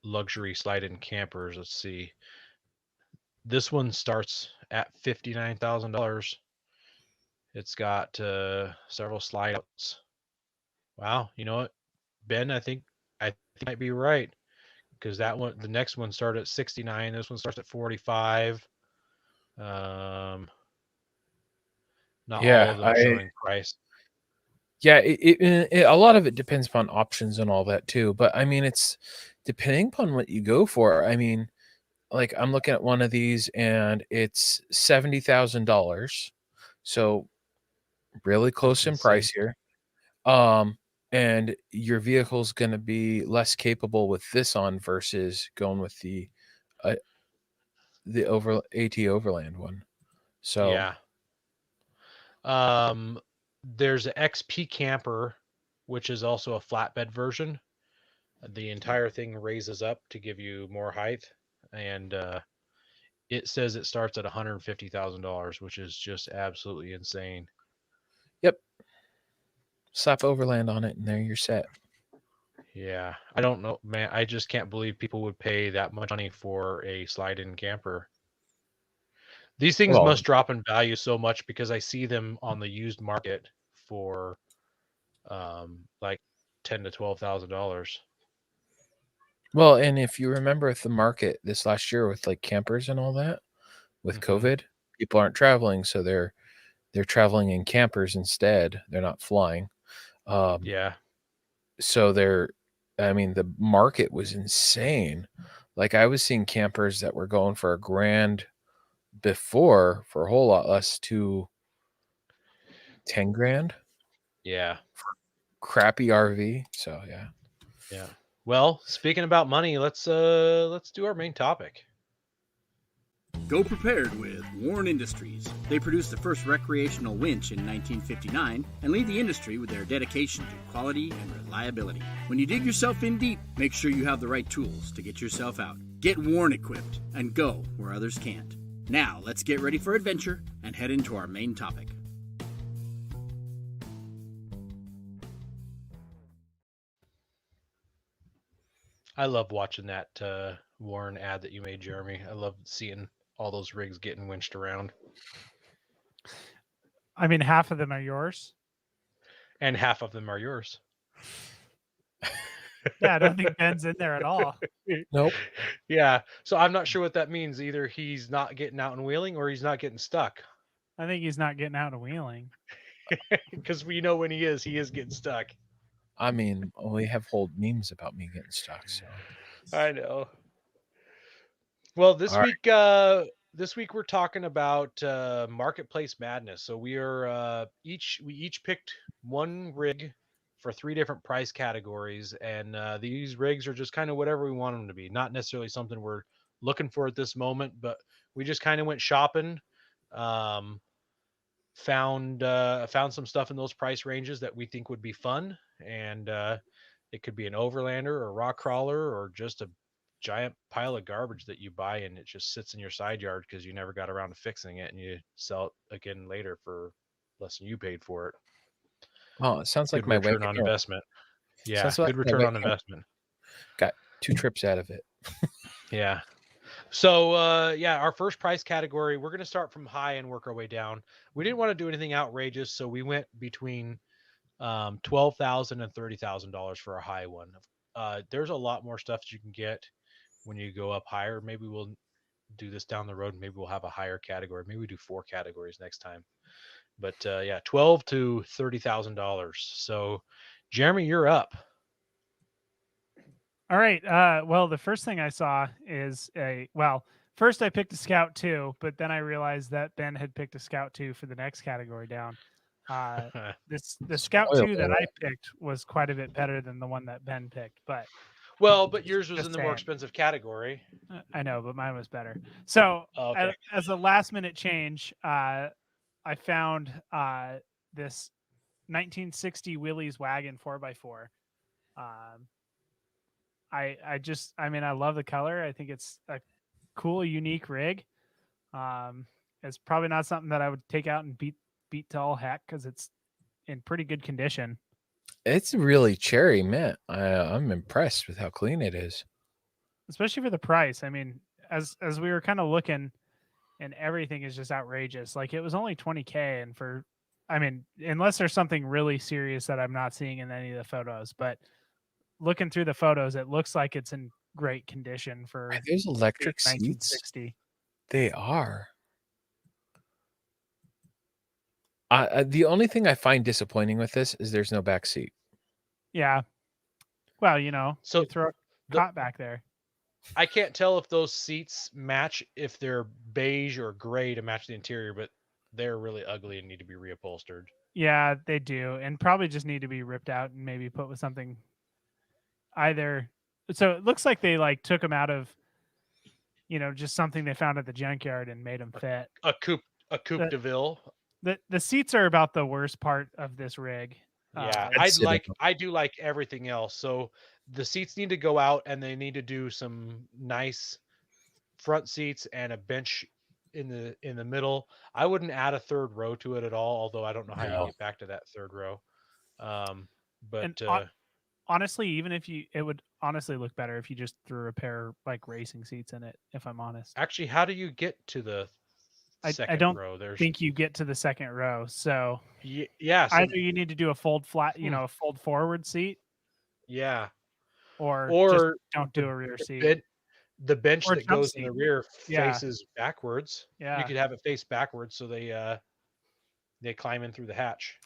luxury slide-in campers. Let's see. This one starts at $59,000. It's got several slide outs. Wow, you know what, Ben? I think you might be right, because that one, the next one started at 69. This one starts at 45. Um, not all Yeah, of them showing price. a lot of it depends upon options and all that too. But I mean, it's depending upon what you go for. I mean, like I'm looking at one of these and it's $70,000. So really close in Insane. price here. And your vehicle's going to be less capable with this on versus going with the Overland one. So Yeah. There's an XP camper, which is also a flatbed version. The entire thing raises up to give you more height, and it says it starts at $150,000, which is just absolutely insane. yep, slap Overland on it and there you're set. Yeah, I don't know, man. I just can't believe people would pay that much money for a slide-in camper. These things Well, must drop in value so much because I see them on the used market for like $10,000 to $12,000. well, and if you remember at the market this last year with like campers and all that with Mm-hmm. COVID, people aren't traveling, so they're traveling in campers instead. They're not flying. Yeah. So I mean, the market was insane. Like I was seeing campers that were going for $1,000 before for a whole lot less to $10,000. Yeah. Crappy RV. So yeah. Yeah. Well, speaking about money, let's do our main topic. Go prepared with Warren Industries. They produced the first recreational winch in 1959 and lead the industry with their dedication to quality and reliability. When you dig yourself in deep, make sure you have the right tools to get yourself out. Get worn equipped and go where others can't. Now, let's get ready for adventure and head into our main topic. I love watching that Warren ad that you made, Jeremy. I love seeing all those rigs getting winched around, I mean, half of them are yours. and half of them are yours. Yeah, I don't think Ben's in there at all. Nope. Yeah, so I'm not sure what that means. Either he's not getting out and wheeling, or he's not getting stuck. I think he's not getting out of wheeling. Because we know when he is getting stuck. I mean, we have whole memes about me getting stuck. So I know. Well, this All week we're talking about marketplace madness. So we each picked one rig for 3 different price categories, and these rigs are just kind of whatever we want them to be. Not necessarily something we're looking for at this moment, but we just kind of went shopping, found some stuff in those price ranges that we think would be fun, and it could be an overlander or a rock crawler or just a giant pile of garbage that you buy and it just sits in your side yard because you never got around to fixing it, and you sell it again later for less than you paid for it. it sounds like Good my return wagon on here. investment. Yeah, Sounds like good my return on wagon investment. got 2 trips out of it. Yeah. So our first price category, we're going to start from high and work our way down. We didn't want to do anything outrageous, so we went between $12,000 and $30,000 for a high one. There's a lot more stuff that you can get when you go up higher. Maybe we'll do this down the road. Maybe we'll have a higher category. Maybe we do 4 categories next time. But $12,000 to $30,000. So, Jeremy, you're up. All right. Well, the first thing I saw is first I picked a Scout 2, but then I realized that Ben had picked a Scout 2 for the next category down. The Scout 2 that I picked was quite a bit better than the one that Ben picked, but But yours was just in the more saying. expensive category. I know, but mine was better. So Okay. as a last minute change, I found this 1960 Willys wagon 4x4. I love the color. I think it's a cool, unique rig. It's probably not something that I would take out and beat to all heck because it's in pretty good condition. It's really cherry mint. I'm impressed with how clean it is, especially for the price. I mean, as we were kind of looking, and everything is just outrageous. Like it was only $20,000, and unless there's something really serious that I'm not seeing in any of the photos, but looking through the photos, it looks like it's in great condition for those electric seats. 1960. They are. The only thing I find disappointing with this is there's no back seat. Yeah. Well, So you throw a cot back there. I can't tell if those seats match, if they're beige or gray to match the interior, but they're really ugly and need to be reupholstered. Yeah, they do, and probably just need to be ripped out and maybe put with something. So it looks like they took them out of, just something they found at the junkyard and made them fit. A coupe de ville. The seats are about the worst part of this rig. Yeah, I do like everything else. So the seats need to go out, and they need to do some nice front seats and a bench in the middle. I wouldn't add a third row to it at all, although I don't know how you get back to that third row. Honestly, even if it would honestly look better if you just threw a pair racing seats in it, if I'm honest. Actually, how do you get to the second row? I think you get to the second row. So yeah, either you need to do a fold flat, a fold forward seat. Yeah. Or just don't do a rear seat. The bench that goes in the rear faces backwards. Yeah. You could have it face backwards so they climb in through the hatch.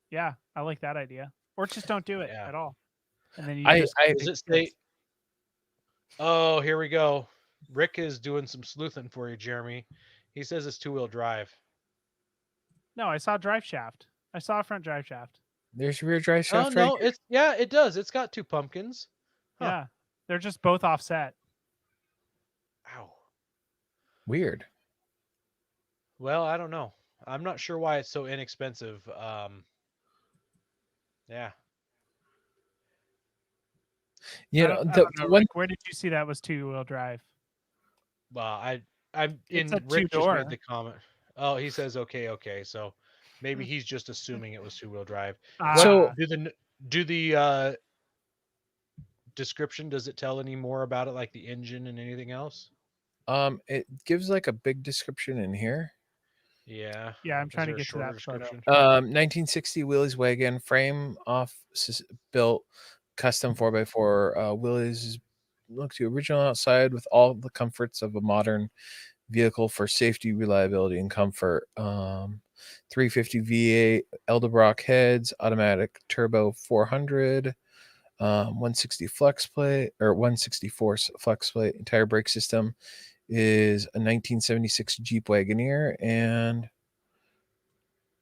Yeah, I like that idea. Or just don't do it at all. And then you does it say? Oh, here we go. Rick is doing some sleuthing for you, Jeremy. He says it's 2-wheel drive. No, I saw drive shaft. I saw a front drive shaft. There's rear drive shaft. Oh no, it does. It's got 2 pumpkins. Huh. Yeah, they're just both offset. Ow. Weird. Well, I don't know. I'm not sure why it's so inexpensive. Yeah. I don't know, Rick, where did you see that was 2-wheel drive? Well, I'm It's a in. Rick just made two-door. the comment. Oh, he says okay, okay. So maybe he's just assuming it was 2-wheel drive. What So Ah, do the description? Does it tell any more about it, like the engine and anything else? it gives like a big description in here. Yeah. yeah, I'm Is trying to there a get to shorter that photo. description? 1960 Willys wagon, frame off built, custom 4x4. Willys look to original outside with all the comforts of a modern vehicle for safety, reliability, and comfort. 350 V8 Edelbrock heads, automatic turbo 400, 160 flex plate or 164 flex plate. Entire brake system is a 1976 Jeep Wagoneer and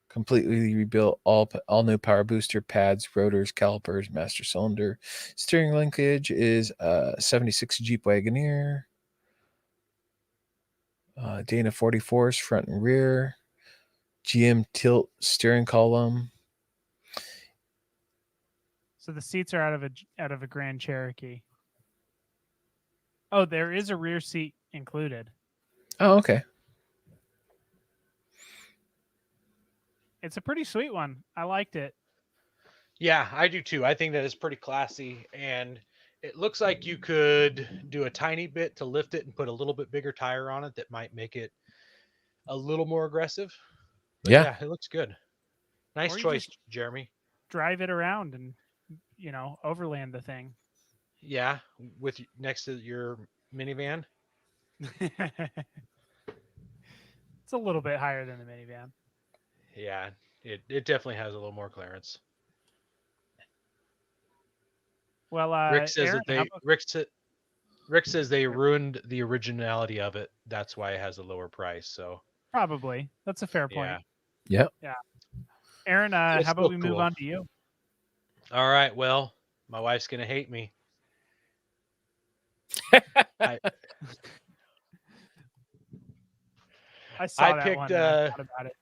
completely rebuilt, all new power booster, pads, rotors, calipers, master cylinder. Steering linkage is a 76 Jeep Wagoneer. Dana 44s front and rear. GM tilt steering column. So the seats are out of a Grand Cherokee. Oh, there is a rear seat included. Oh, okay. It's a pretty sweet one. I liked it. Yeah, I do too. I think that is pretty classy, and it looks like you could do a tiny bit to lift it and put a little bit bigger tire on it that might make it a little more aggressive. But Yeah. yeah, it looks good. Nice Or you choice, just Jeremy. drive it around and overland the thing. Yeah, with next to your minivan. It's a little bit higher than the minivan. Yeah, it definitely has a little more clearance. Well, Rick says Aaron, that how they about Rick says they ruined the originality of it. That's why it has a lower price. So probably that's a fair yeah, point. Yep. Yeah, Aaron, but it's how about still we move cool. on to you? All right. Well, my wife's gonna hate me. I saw I that picked one and I thought about it.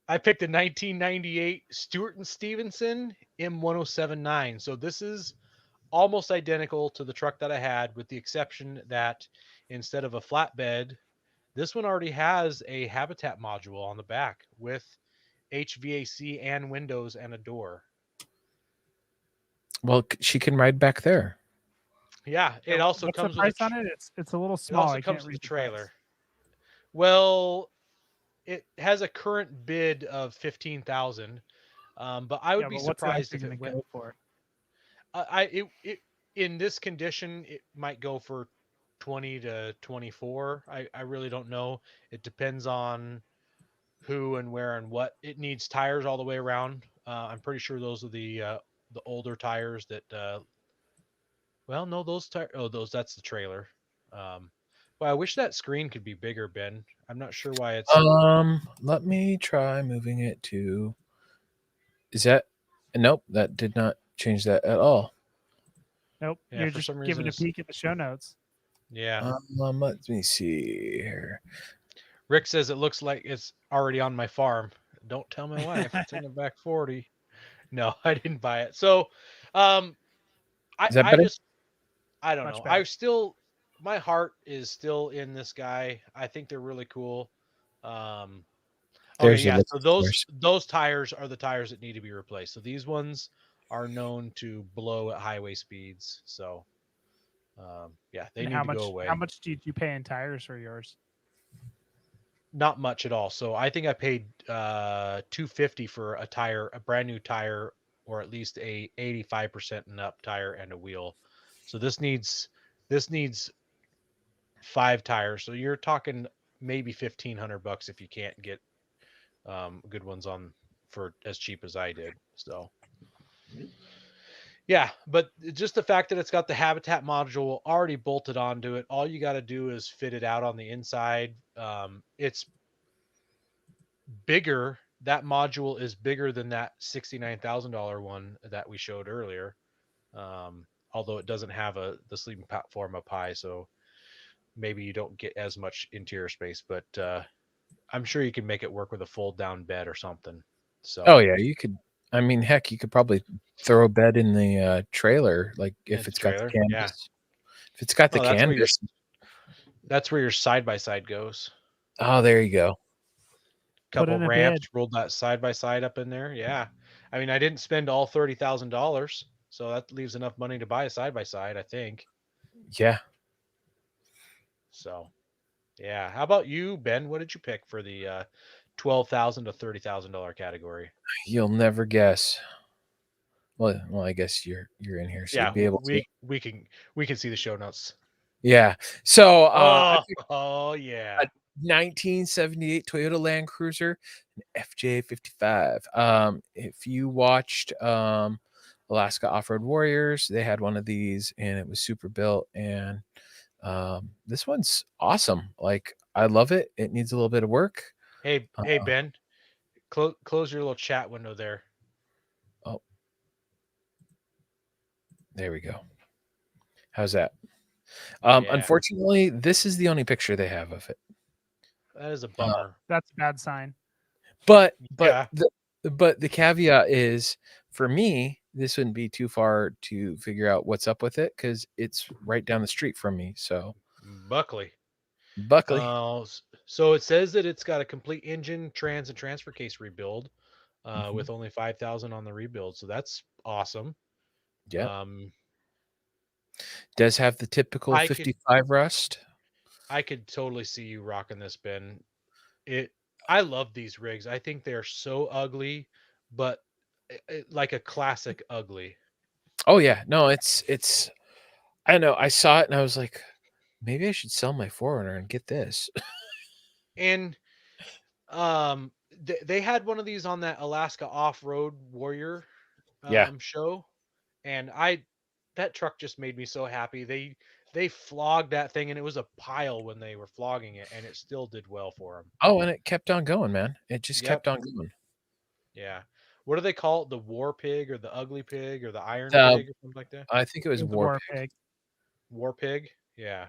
I picked a 1998 Stewart and Stevenson M1079. So this is almost identical to the truck that I had, with the exception that instead of a flatbed, this one already has a habitat module on the back with HVAC and windows and a door. Well, she can ride back there. Yeah, it also What's the comes with price on it? It's a little it small. also I comes can't with read a the price. trailer. Well, it has a current bid of 15,000, but I would Yeah, be but what's it surprised actually if going it to went. go for? It in this condition, it might go for 20 to 24. I really don't know. It depends on who and where and what. It needs tires all the way around. I'm pretty sure those are the older tires that. Well, no, those tires. Oh, those. That's the trailer. Um, well, I wish that screen could be bigger, Ben. I'm not sure why it's. Let me try moving it to. Is that? Nope, that did not change that at all. Nope, Yeah, you're for just some reason giving a it's. peek at the show notes. Yeah, Let me see here. Rick says it looks like it's already on my farm. Don't tell my wife. It's in the back 40. No, I didn't buy it. So, um, Is that I better? just I don't Much know. better. My heart is still in this guy. I think they're really cool. Um, okay, There's your yeah. list So of those tires. those tires are the tires that need to be replaced. So these ones are known to blow at highway speeds. So, yeah, they And need to go how away. much did you pay in tires for yours? Not much at all. So I think I paid 250 for a tire, a brand new tire, or at least a 85% and up tire and a wheel. So this needs 5 tires. So you're talking maybe $1,500 if you can't get good ones on for as cheap as I did. So yeah, but just the fact that it's got the habitat module already bolted onto it, all you got to do is fit it out on the inside. It's bigger. That module is bigger than that $69,000 one that we showed earlier. Although it doesn't have the sleeping platform up high, so maybe you don't get as much interior space. But I'm sure you can make it work with a fold down bed or something. So Oh yeah, you could. I mean, heck, you could probably throw a bed in the trailer, like if it's a it's got the trailer, yeah. canvas. If it's got the Oh, that's where your canvas, That's where your side by side goes. Oh, there you go. Put Couple in a bid. ramps, rolled that side by side up in there. Yeah. I mean, I didn't spend all $30,000, so that leaves enough money to buy a side by side, I think. Yeah. So, yeah. How about you, Ben? What did you pick for the $12,000 to $30,000 category? You'll never guess. Well, I guess you're in here, so Yeah, you'd be able to. we can see the show notes. Yeah. So I Oh, picked oh a yeah. 1978 Toyota Land Cruiser, an FJ55. If you watched Alaska Off-Road Warriors, they had one of these, and it was super built. And this one's awesome. Like, I love it. It needs a little bit of work. Hey Ben, close your little chat window there. Oh, there we go. How's that? Yeah, Unfortunately, this is the only picture they have of it. that is a Uh, bummer. That's a bad sign. but Yeah, the caveat is, for me, this wouldn't be too far to figure out what's up with it because it's right down the street from me. So Buckley. Buckley, So it says that it's got a complete engine, trans, and transfer case rebuild, mhm, with only 5,000 on the rebuild. So that's awesome. yep, Um, does have the typical I could 55 rust. I could totally see you rocking this, Ben. It I love these rigs. I think they're so ugly, but like a classic ugly. Oh yeah, no, it's. I know. I saw it and I was like, maybe I should sell my Forerunner and get this. And they had one of these on that Alaska Off-Road Warrior Yeah. show, and I that truck just made me so happy. They flogged that thing, and it was a pile when they were flogging it, and it still did well for them. Oh, and it kept on going, man. It just Yep. kept on going. Yeah. What do they call it? The War Pig or the Ugly Pig or the Iron The Pig or something like that? I think it It was was a War war Pig. pig. War Pig. Yeah.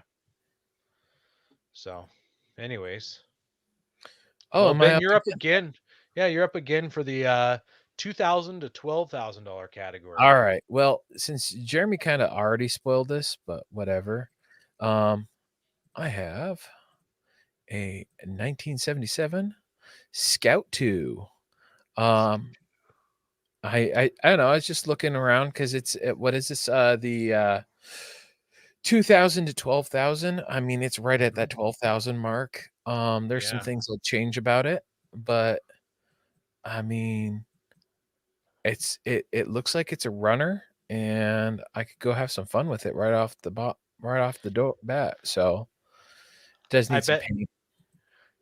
So, anyways, Oh, well, am I Ben, up you're up again? again. Yeah, you're up again for the $2,000 to $12,000 category. All right. Well, since Jeremy kind of already spoiled this, but whatever. Um, I have a 1977 Scout 2. Um, I don't know. I was just looking around because what is this? The 2,000 to 12,000. I mean, it's right at that 12,000 mark. There's some Yeah. things that change about it, but I mean, it looks like it's a runner, and I could go have some fun with it right off the door bat. So it does I need some bet paint,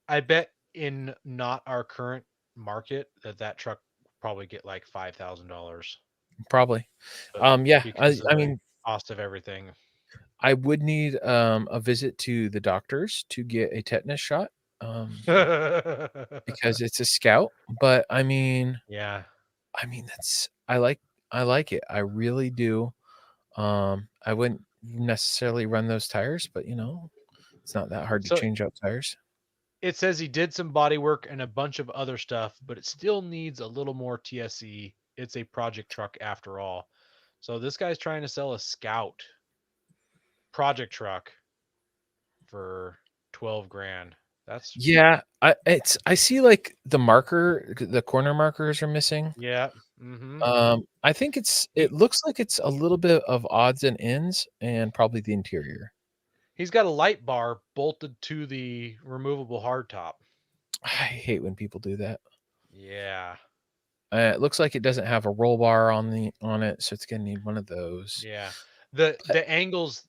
I bet in not our current market that truck probably get like $5,000, probably. but Yeah, because of I the mean, cost of everything. I would need a visit to the doctors to get a tetanus shot, um, because it's a Scout. But Yeah. I mean that's I like it. I really do. I wouldn't necessarily run those tires, but it's not that hard to So change out tires. it says he did some body work and a bunch of other stuff, but it still needs a little more TSE. It's a project truck after all. So this guy's trying to sell a Scout project truck for 12 grand. That's Yeah, I see like the corner markers are missing. yeah. Hmm. I think it He looks like it's a little bit of odds and ends and probably the interior. he's got a light bar bolted to the removable hardtop. I hate when people do that. Yeah. It looks like it doesn't have a roll bar on it, so it's gonna need one of those. Yeah. The angles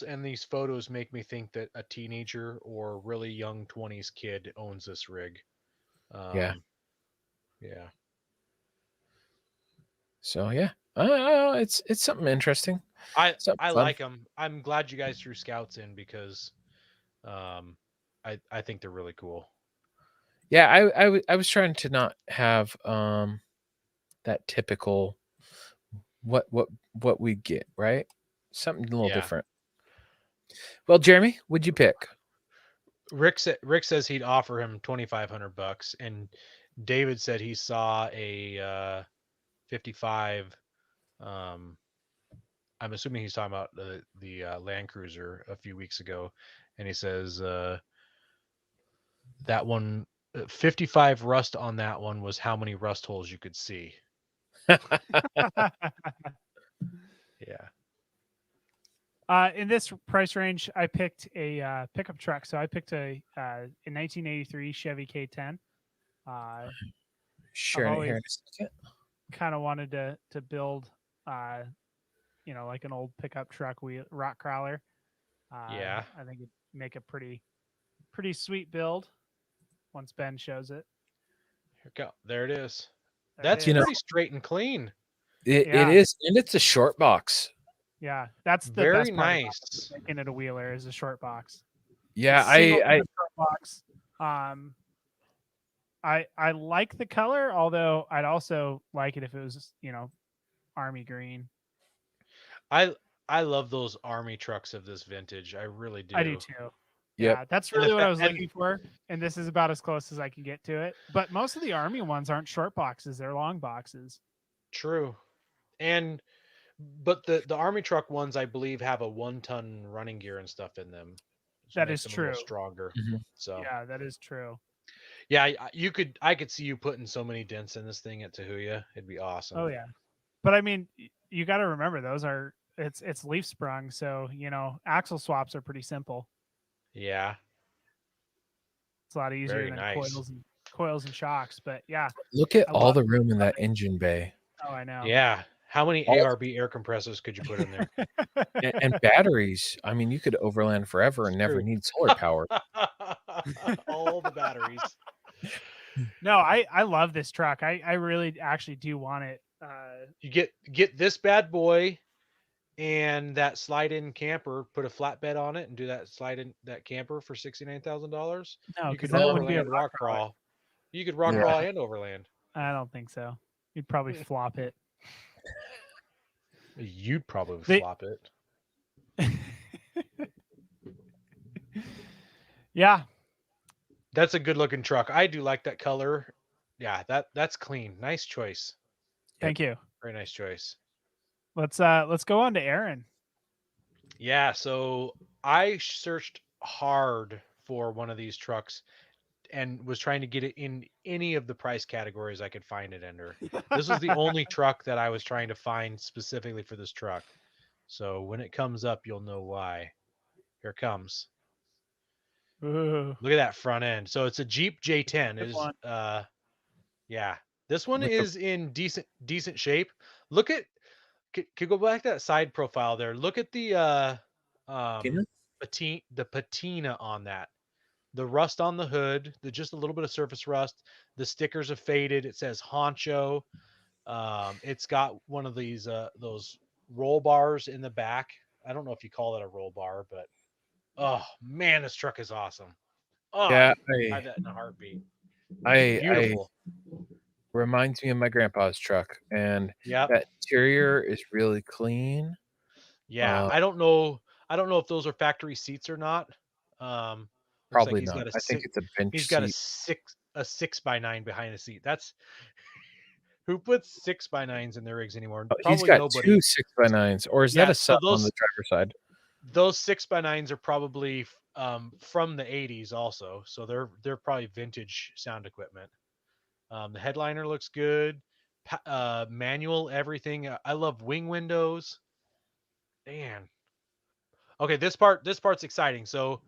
and these photos make me think that a teenager or really young 20s kid owns this rig. Yeah. Um yeah. So yeah, it's something interesting, something I fun. like them. I'm glad you guys threw scouts in because um I think they're really cool. Yeah, I was trying to not have that typical what we get, right? Something a little Yeah. different. Well, Jeremy, would you pick? Rick says he'd offer him $2,500, and David said he saw a 55. Um, I'm assuming he's talking about the Land Cruiser a few weeks ago, and he says that one 55 rust on that one was how many rust holes you could see. Yeah. In this price range, I picked a pickup truck. So I picked a 1983 Chevy K10. I've Sharing it here in always a second. kind of wanted to build, like an old pickup truck rock crawler. Yeah. I think it'd make a pretty sweet build once Ben shows it. Here we go. There it is. There That's it is. pretty straight and clean. It Yeah. is, and it's a short box. Yeah, that's the Very best part about nice. making it a wheeler is a short box. Yeah, Single I short box. I like the color, although I'd also like it if it was, army green. I love those army trucks of this vintage. I really do. I do too. Yep. Yeah, that's And the really what I was and- looking for, and this is about as close as I can get to it. But most of the army ones aren't short boxes; they're long boxes. True. But the army truck ones, I believe, have a 1-ton running gear and stuff in them. Which That makes is them a little true. stronger. Mhm. So Yeah, that is true. yeah, I could see you putting so many dents in this thing at Tahuya. It'd be awesome. Oh yeah, but I mean, you got to remember those are it's leaf sprung, so axle swaps are pretty simple. Yeah. It's a lot easier Very than nice. coils and shocks. But yeah, look at I all love the room in that engine bay. oh I know. Yeah. How many All- ARB air compressors could you put in there? and batteries. I mean, you could overland forever and never True. need solar power. All the batteries. No, I love this truck. I really actually do want it. You get this bad boy and that slide-in camper, put a flatbed on it, and do that slide-in that camper for $69,000. No, You because could then it wouldn't be a overland rock crawl. You could rock Yeah. crawl and overland. I don't think so. You'd probably flop it. You'd probably They- flop it. Yeah, That's a good looking truck. I do like that color. Yeah, that's clean. Nice choice. thank you. Very nice choice. Let's go on to Aaron. Yeah, so I searched hard for one of these trucks and was trying to get it in any of the price categories I could find it under. This was the only truck that I was trying to find specifically for this truck. So when it comes up, you'll know why. Here it comes. Ooh, Look at that front end. So it's a Jeep J10. It Good is one. yeah. This one With the- is in decent shape. Look at could go back to that side profile there. Look at the Patina? the patina on that. The rust on the hood, just a little bit of surface rust. The stickers are faded. It says Honcho. It's got one of these those roll bars in the back. I don't know if you call it a roll bar, but oh man, this truck is awesome. Oh, Yeah, I'd buy that in a heartbeat. I Beautiful. reminds me of my grandpa's truck, and Yep. that interior is really clean. Yeah. Uh, I don't know if those are factory seats or not. Looks Probably like he's not. got a I think six, it's a bench he's got seat. a 6x9 behind the seat. That's who puts 6x9s in their rigs anymore? He's Probably got nobody. 2 6x9s, or is that Yeah, a so sub on the driver's side? those 6x9s are probably from the 80s also. So they're probably vintage sound equipment. The headliner looks good. Manual everything. I love wing windows. Man. Okay, this part's exciting. So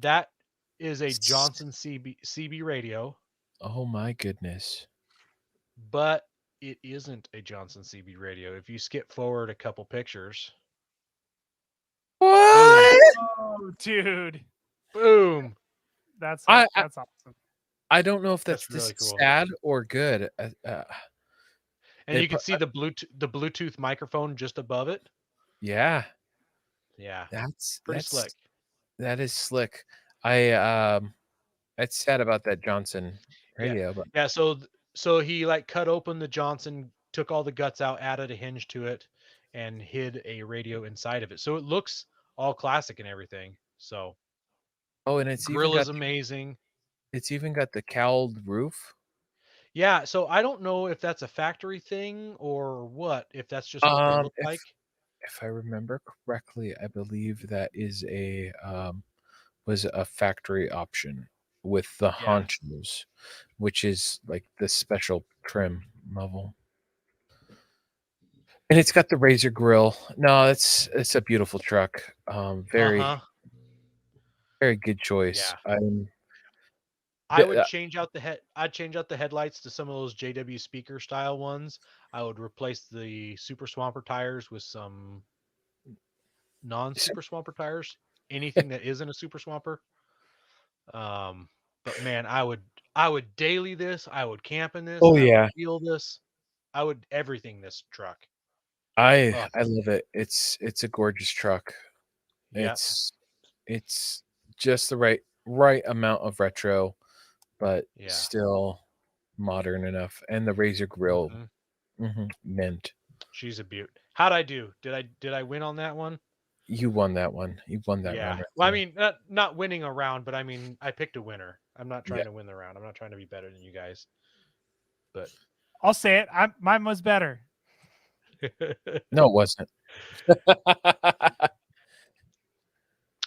that is a Johnson CB radio, Oh my goodness. but it isn't a Johnson CB radio. If you skip forward a couple pictures, What? oh, dude, boom. that's I- awesome. I don't know if That's this really cool. sad or good. And They you can put- see the Bluetooth microphone just above it. Yeah, Yeah, that's pretty that's slick. That is slick. It's sad about that Johnson Yeah. radio, but Yeah, so he like cut open the Johnson, took all the guts out, added a hinge to it, and hid a radio inside of it. So it looks all classic and everything. So and it's grill is amazing. even got the cowled roof. Yeah, so I don't know if that's a factory thing or what, if that's just what they look like. If I remember correctly, I believe that is a was a factory option with the Yeah. honchos, which is like the special trim level. And it's got the razor grill. No, it's a beautiful truck. Very Uh-huh. very good choice. Yeah. I'm I the, would change out the I'd change out the headlights to some of those JW speaker style ones. I would replace the Super Swamper tires with some non-Super Swamper tires. Anything that isn't a Super Swamper. Um, but man, I would daily this. I would camp in this. oh I would yeah, wheel this. I would everything this truck. Oh, I love it. It's a gorgeous truck. yep. It's just the right amount of retro, but Yeah. still modern enough. And the razor grill, Hmm. mint. She's a beaut. How'd I do? Did I win on that one? You won that one. You won that round Yeah. right Well, I there. mean, not winning a round, but I mean, I picked a winner. I'm not Yeah. trying to win the round. I'm not trying to be better than you guys. But I'll say it. Mine was better. No, it wasn't.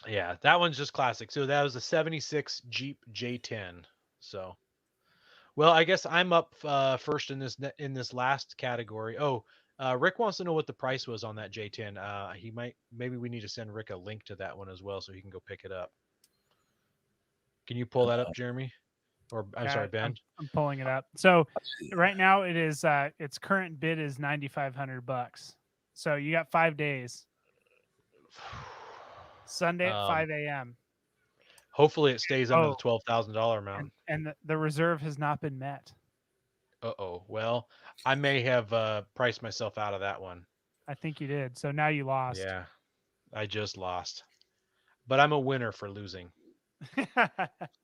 yeah, that one's just classic. So that was a 76 Jeep J10. So, well, I guess I'm up first in this last category. Oh, Rick wants to know what the price was on that J10. Maybe we need to send Rick a link to that one as well so he can go pick it up. Can you pull that up, Jeremy? Or I'm sorry, Ben. I'm pulling it up. So right now it is its current bid is $9,500. So you got 5 days. Sunday at Um, 5 a.m. hopefully it stays under the Oh, $12,000 amount. and the reserve has not been met. Uh-oh. Well, I may have priced myself out of that one. I think you did. So now you lost. Yeah, I just lost. But I'm a winner for losing.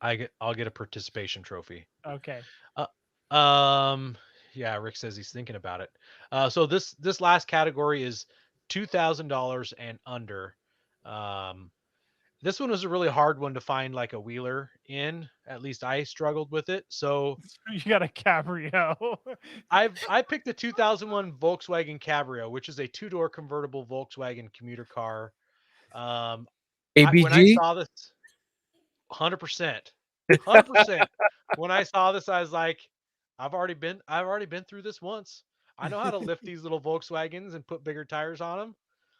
I'll get a participation trophy. Okay. Uh, um yeah, Rick says he's thinking about it. So this last category is $2,000 and under. Um this one was a really hard one to find like a wheeler in. At least I struggled with it. So You got a Cabrio. I picked the 2001 Volkswagen Cabrio, which is a two-door convertible Volkswagen commuter car. When I ABG? saw this, 100%, 100%. When I saw this, I was like, I've already been through this once. I know how to lift these little Volkswagens and put bigger tires on them.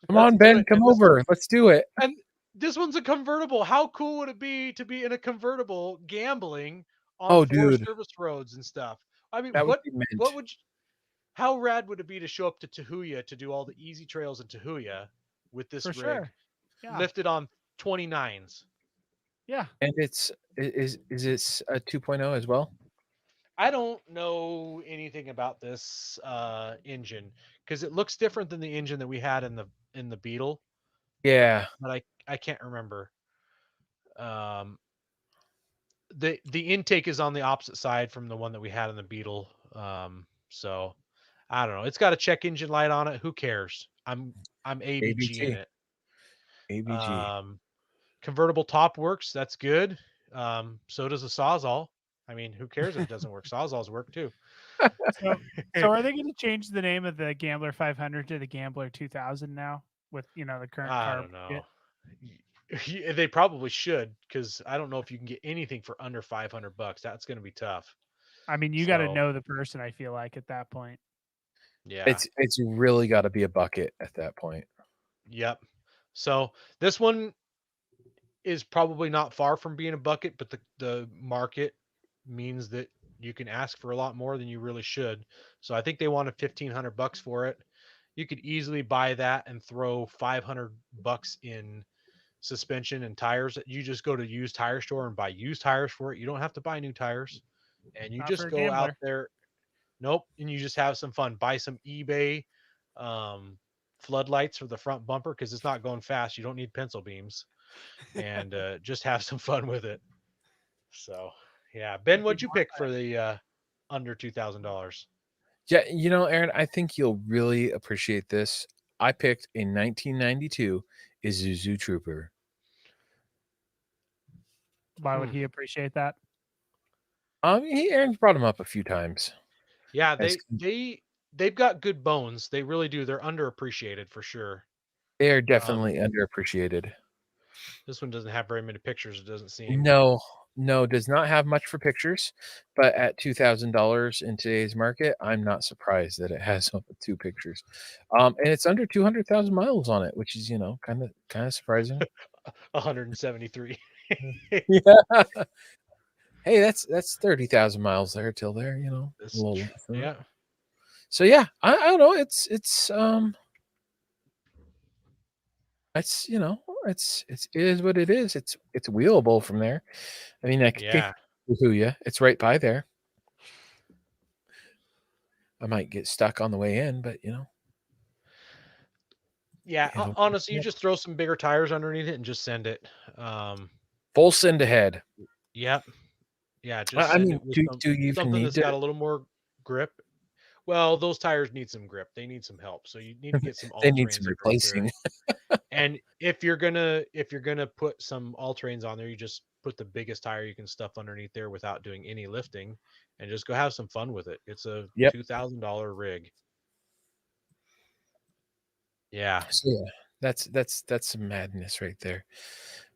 Come Let's on, do Ben. it. Come over. Let's do it. And this one's a convertible. How cool would it be to be in a convertible gambling on Oh, four dude, service roads and stuff? I mean, that would what be what mint. would how rad would it be to show up to Tahuya to do all the easy trails in Tahuya with this For rig sure. Yeah. lifted on 29s? Yeah. And is this a 2.0 as well? I don't know anything about this engine because it looks different than the engine that we had in the Beetle, Yeah. but I can't remember. Um, the intake is on the opposite side from the one that we had in the Beetle. So I don't know. It's got a check engine light on it. Who cares? I'm ABG in ABG. it. ABG. Um, convertible top works. That's good. So does the Sawzall. I mean, who cares if it doesn't work? Sawzalls work too. So are they going to change the name of the Gambler 500 to the Gambler 2000 now with the current I carb don't kit? know. They probably should because I don't know if you can get anything for under $500. That's going to be tough. I mean, you got to So know the person, I feel like, at that point. yeah, It's really got to be a bucket at that point. yep. So this one is probably not far from being a bucket, but the market means that you can ask for a lot more than you really should. So I think they wanted $1,500 for it. You could easily buy that and throw $500 in suspension and tires. You just go to used tire store and buy used tires for it. You don't have to buy new tires, and you Not for just a go out gambler. there. Nope, and you just have some fun. Buy some eBay floodlights for the front bumper because it's not going fast. You don't need pencil beams, and just have some fun with it. So yeah, Ben, If you what'd you want pick for the under $2,000? Yeah, Aaron, I think you'll really appreciate this. I picked a 1992 Isuzu Trooper. why would he appreciate that? Aaron's brought him up a few times. Yeah, As they've got good bones. They really do. They're underappreciated for sure. they are definitely underappreciated. This one doesn't have very many pictures. It doesn't seem. No, does not have much for pictures, but at $2,000 in today's market, I'm not surprised that it has 2 pictures. And it's under 200,000 miles on it, which is, kind of surprising. 173. Yeah. Hey, that's 30,000 miles there till there, a This, little less than that. yeah. So yeah, I don't know. It's it is what it is. It's wheelable from there. I mean, I could take Yeah. it to you. It's right by there. I might get stuck on the way in, but Yeah. it'll- Honestly, you just throw some bigger tires underneath it and just send it. full send ahead. Yep. Yeah. Just I send mean, it with do you even something need that's got to? a little more grip. Well, those tires need some grip. They need some help. So you need to get some They need all-terrains some across there. replacing. And if you're gonna put some all-terrains on there, you just put the biggest tire you can stuff underneath there without doing any lifting, and just go have some fun with it. It's a Yep. $2,000 rig. Yeah. So yeah, that's some madness right there.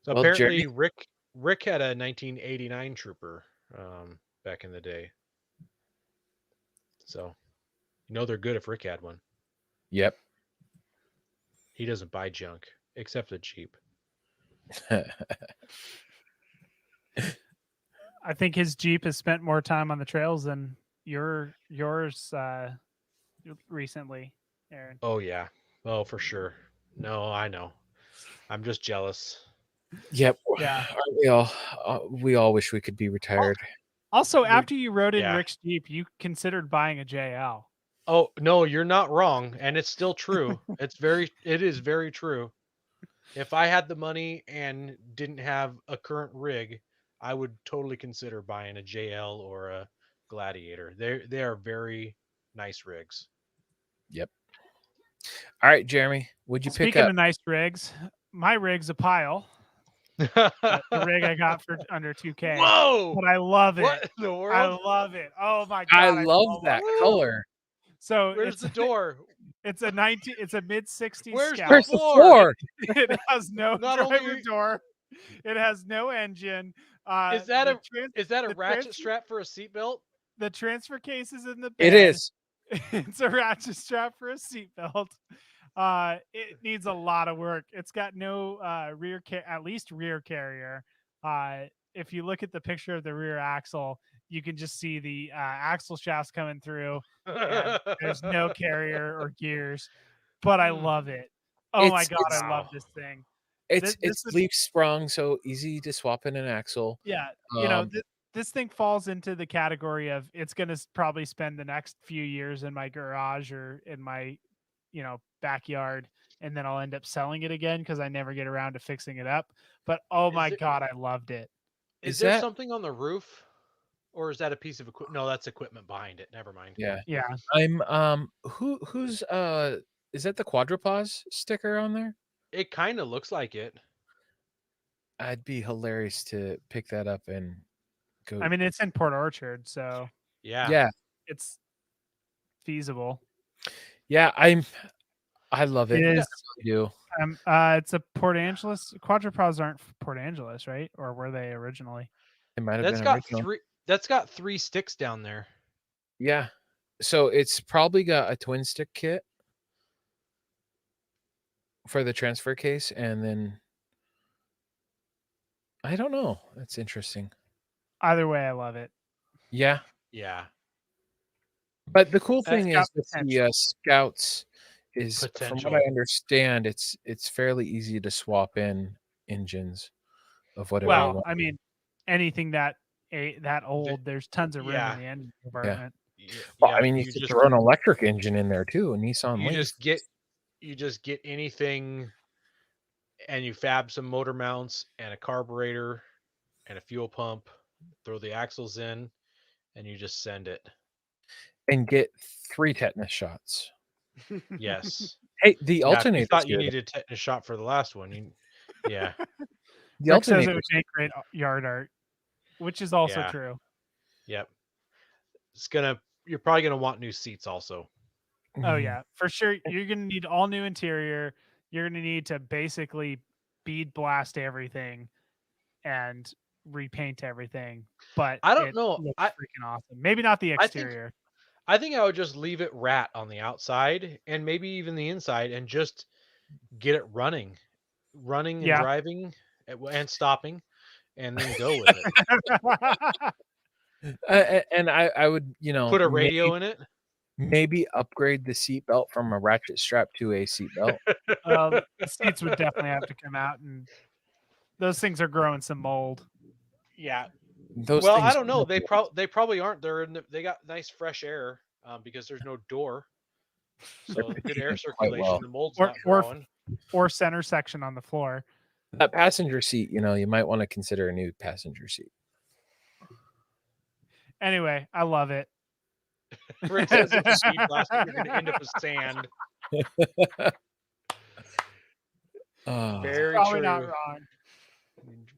So Well, Jeremy, apparently Rick had a 1989 Trooper back in the day. So they're good if Rick had one. yep. He doesn't buy junk except the cheap. I think his Jeep has spent more time on the trails than yours recently, Aaron. Oh yeah. Oh for sure. No, I know. I'm just jealous. Yep. Yeah. We all wish we could be retired. Also, You're- after you rode in yeah. Rick's Jeep, you considered buying a JL. Oh no, you're not wrong, and it's still true. It is very true. If I had the money and didn't have a current rig, I would totally consider buying a JL or a Gladiator. They are very nice rigs. Yep. All right, Jeremy, would you pick Speaking up? of nice rigs, my rig's a pile. The rig I got for under 2K. Whoa! But I love it. What in the I world? love it. Oh my I god! love that color. So Where's the door? It's a mid 60s Where's Scout. Where's the floor? floor? It has no Not driver only- door. It has no engine. Is that a the ratchet strap for a seatbelt? The transfer case is in the bed. It is. It's a ratchet strap for a seatbelt. It needs a lot of work. It's got no at least rear carrier. If you look at the picture of the rear axle, you can just see the axle shafts coming through. And there's no carrier or gears, but I love it. Oh my god, I love this thing. It's This is- leaf sprung, so easy to swap in an axle. Yeah, this thing falls into the category of it's going to probably spend the next few years in my garage or in my, backyard, and then I'll end up selling it again because I never get around to fixing it up. But oh my god, I loved it. Is Is there that- something on the roof? Or is that a piece of equipment? No, that's equipment behind it. Never mind. Yeah. Yeah, I'm who's is that the Quadrupause sticker on there? It kind of looks like it. I'd be hilarious to pick that up and go. I mean it's in Port Orchard, so Yeah. yeah, it's feasible. yeah. I love it. It is. I do. It's a Port Angeles. Quadrupause aren't Port Angeles, right? Or were they originally? It might have That's been got original. That's got 3 sticks down there. Yeah. So it's probably got a twin stick kit for the transfer case, and then I don't know. That's interesting. Either way, I love it. Yeah. Yeah. But the cool That's thing got is with the potential. Scouts is, from Potential. what I understand, it's fairly easy to swap in engines of whatever. you Well, want. I mean, anything that old, there's tons of room yeah. in the engine compartment. Well, Yeah, I mean, you could just throw an electric engine in there too, a Nissan you Leaf. just get anything, and you fab some motor mounts and a carburetor and a fuel pump, throw the axles in, and you just send it. And get 3 tetanus shots. Yes. Hey, the Yeah, if alternator. you thought you needed a tetanus shot for the last one. Yeah. The Rick says it alternator. would make great yard art, which is also Yeah. true. Yep. You're probably gonna want new seats also. Oh yeah, for sure. You're gonna need all new interior. You're gonna need to basically bead blast everything and repaint everything, but I don't it know. looks freaking awesome. Maybe not the I think exterior. I think I would just leave it rat on the outside and maybe even the inside and just get it running and Yeah. driving and stopping and then go with it. And I would, Put a radio in it. maybe upgrade the seatbelt from a ratchet strap to a seatbelt. The seats would definitely have to come out, and those things are growing some mold. Yeah. Those Well, I things don't know. They probably aren't. They got nice fresh air because there's no door. So good air quite circulation. well. The mold's Or- not or- growing. Or center section on the floor. That passenger seat, you might want to consider a new passenger seat. Anyway, I love it. Rick says if you speed blast it, you're going to end up with sand. Very Probably true. not wrong.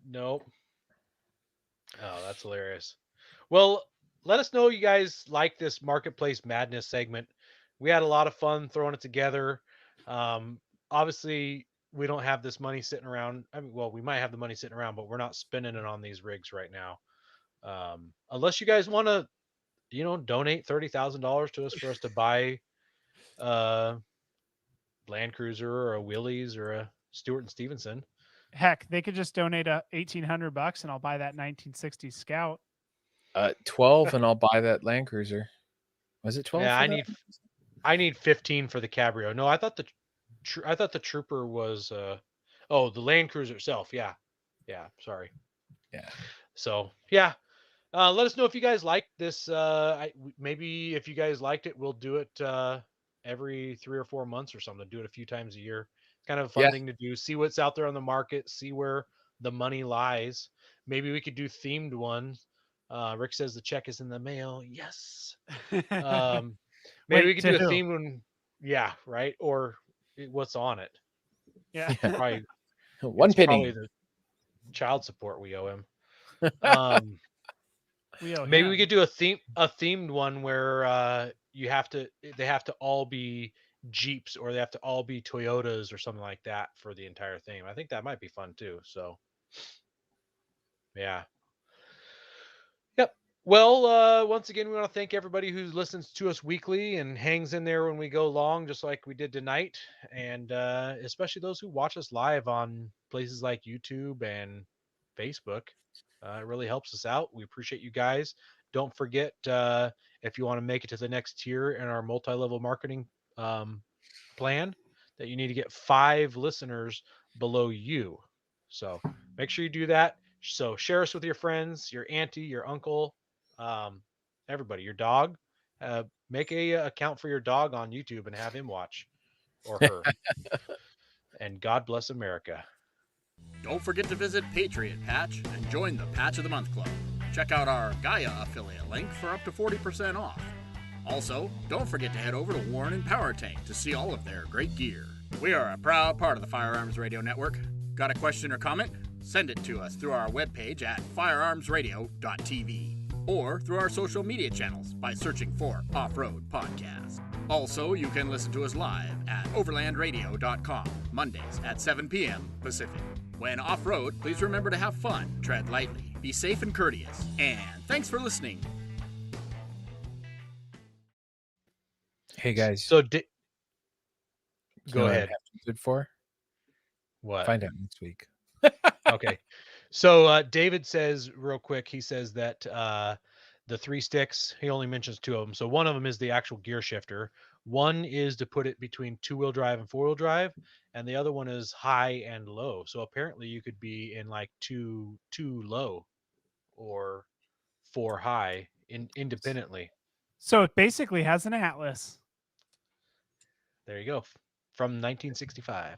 Nope. Oh, that's hilarious. Well, let us know you guys like this Marketplace Madness segment. We had a lot of fun throwing it together. Obviously, we don't have this money sitting around. I mean, well, we might have the money sitting around, but we're not spending it on these rigs right now. Unless you guys want to, donate $30,000 to us for us to buy a Land Cruiser or a Willys or a Stewart and Stevenson. Heck, they could just donate $1,800 and I'll buy that 1960s Scout. 12 and I'll buy that Land Cruiser. Was it 12? Yeah, for that? I need 15 for the Cabrio. No, I thought the Trooper was the Land Cruiser itself. Yeah. Sorry. Yeah. So yeah, let us know if you guys like this. Maybe if you guys liked it, we'll do it every 3 or 4 months or something. Do it a few times a year. It's kind of a fun thing to do. See what's out there on the market. See where the money lies. Maybe we could do themed ones. Rick says the check is in the mail. Yes. Maybe we could do a themed one. Yeah, right. Or what's on it. Yeah. Probably One it's penny. probably the child support we owe him. Maybe we could do a themed one where they have to all be Jeeps or they have to all be Toyotas or something like that for the entire thing. I think that might be fun too. So yeah. Yep. Well, once again, we want to thank everybody who listens to us weekly and hangs in there when we go long, just like we did tonight. And especially those who watch us live on places like YouTube and Facebook. It really helps us out. We appreciate you guys. Don't forget, if you want to make it to the next tier in our multi-level marketing plan, that you need to get 5 listeners below you. So make sure you do that. So share us with your friends, your auntie, your uncle, everybody, your dog. Make a account for your dog on YouTube and have him watch or her. And God bless America. Don't forget to visit Patriot Patch and join the Patch of the Month Club. Check out our Gaia affiliate link for up to 40% off. Also, don't forget to head over to Warren and Power Tank to see all of their great gear. We are a proud part of the Firearms Radio Network. Got a question or comment? Send it to us through our webpage at firearmsradio.tv or through our social media channels by searching for Off-Road Podcast. Also, you can listen to us live at overlandradio.com, Mondays at 7 p.m. Pacific. When off-road, please remember to have fun, tread lightly, be safe and courteous, and thanks for listening. Hey guys. So Go ahead. Good for What? Find out next week. Okay. So David says real quick, he says that the 3 sticks, he only mentions 2 of them. So one of them is the actual gear shifter. One is to put it between 2-wheel drive and 4-wheel drive, and the other one is high and low. So apparently you could be in like 2 low or 4 high independently. So it basically has an Atlas. There you go. From 1965.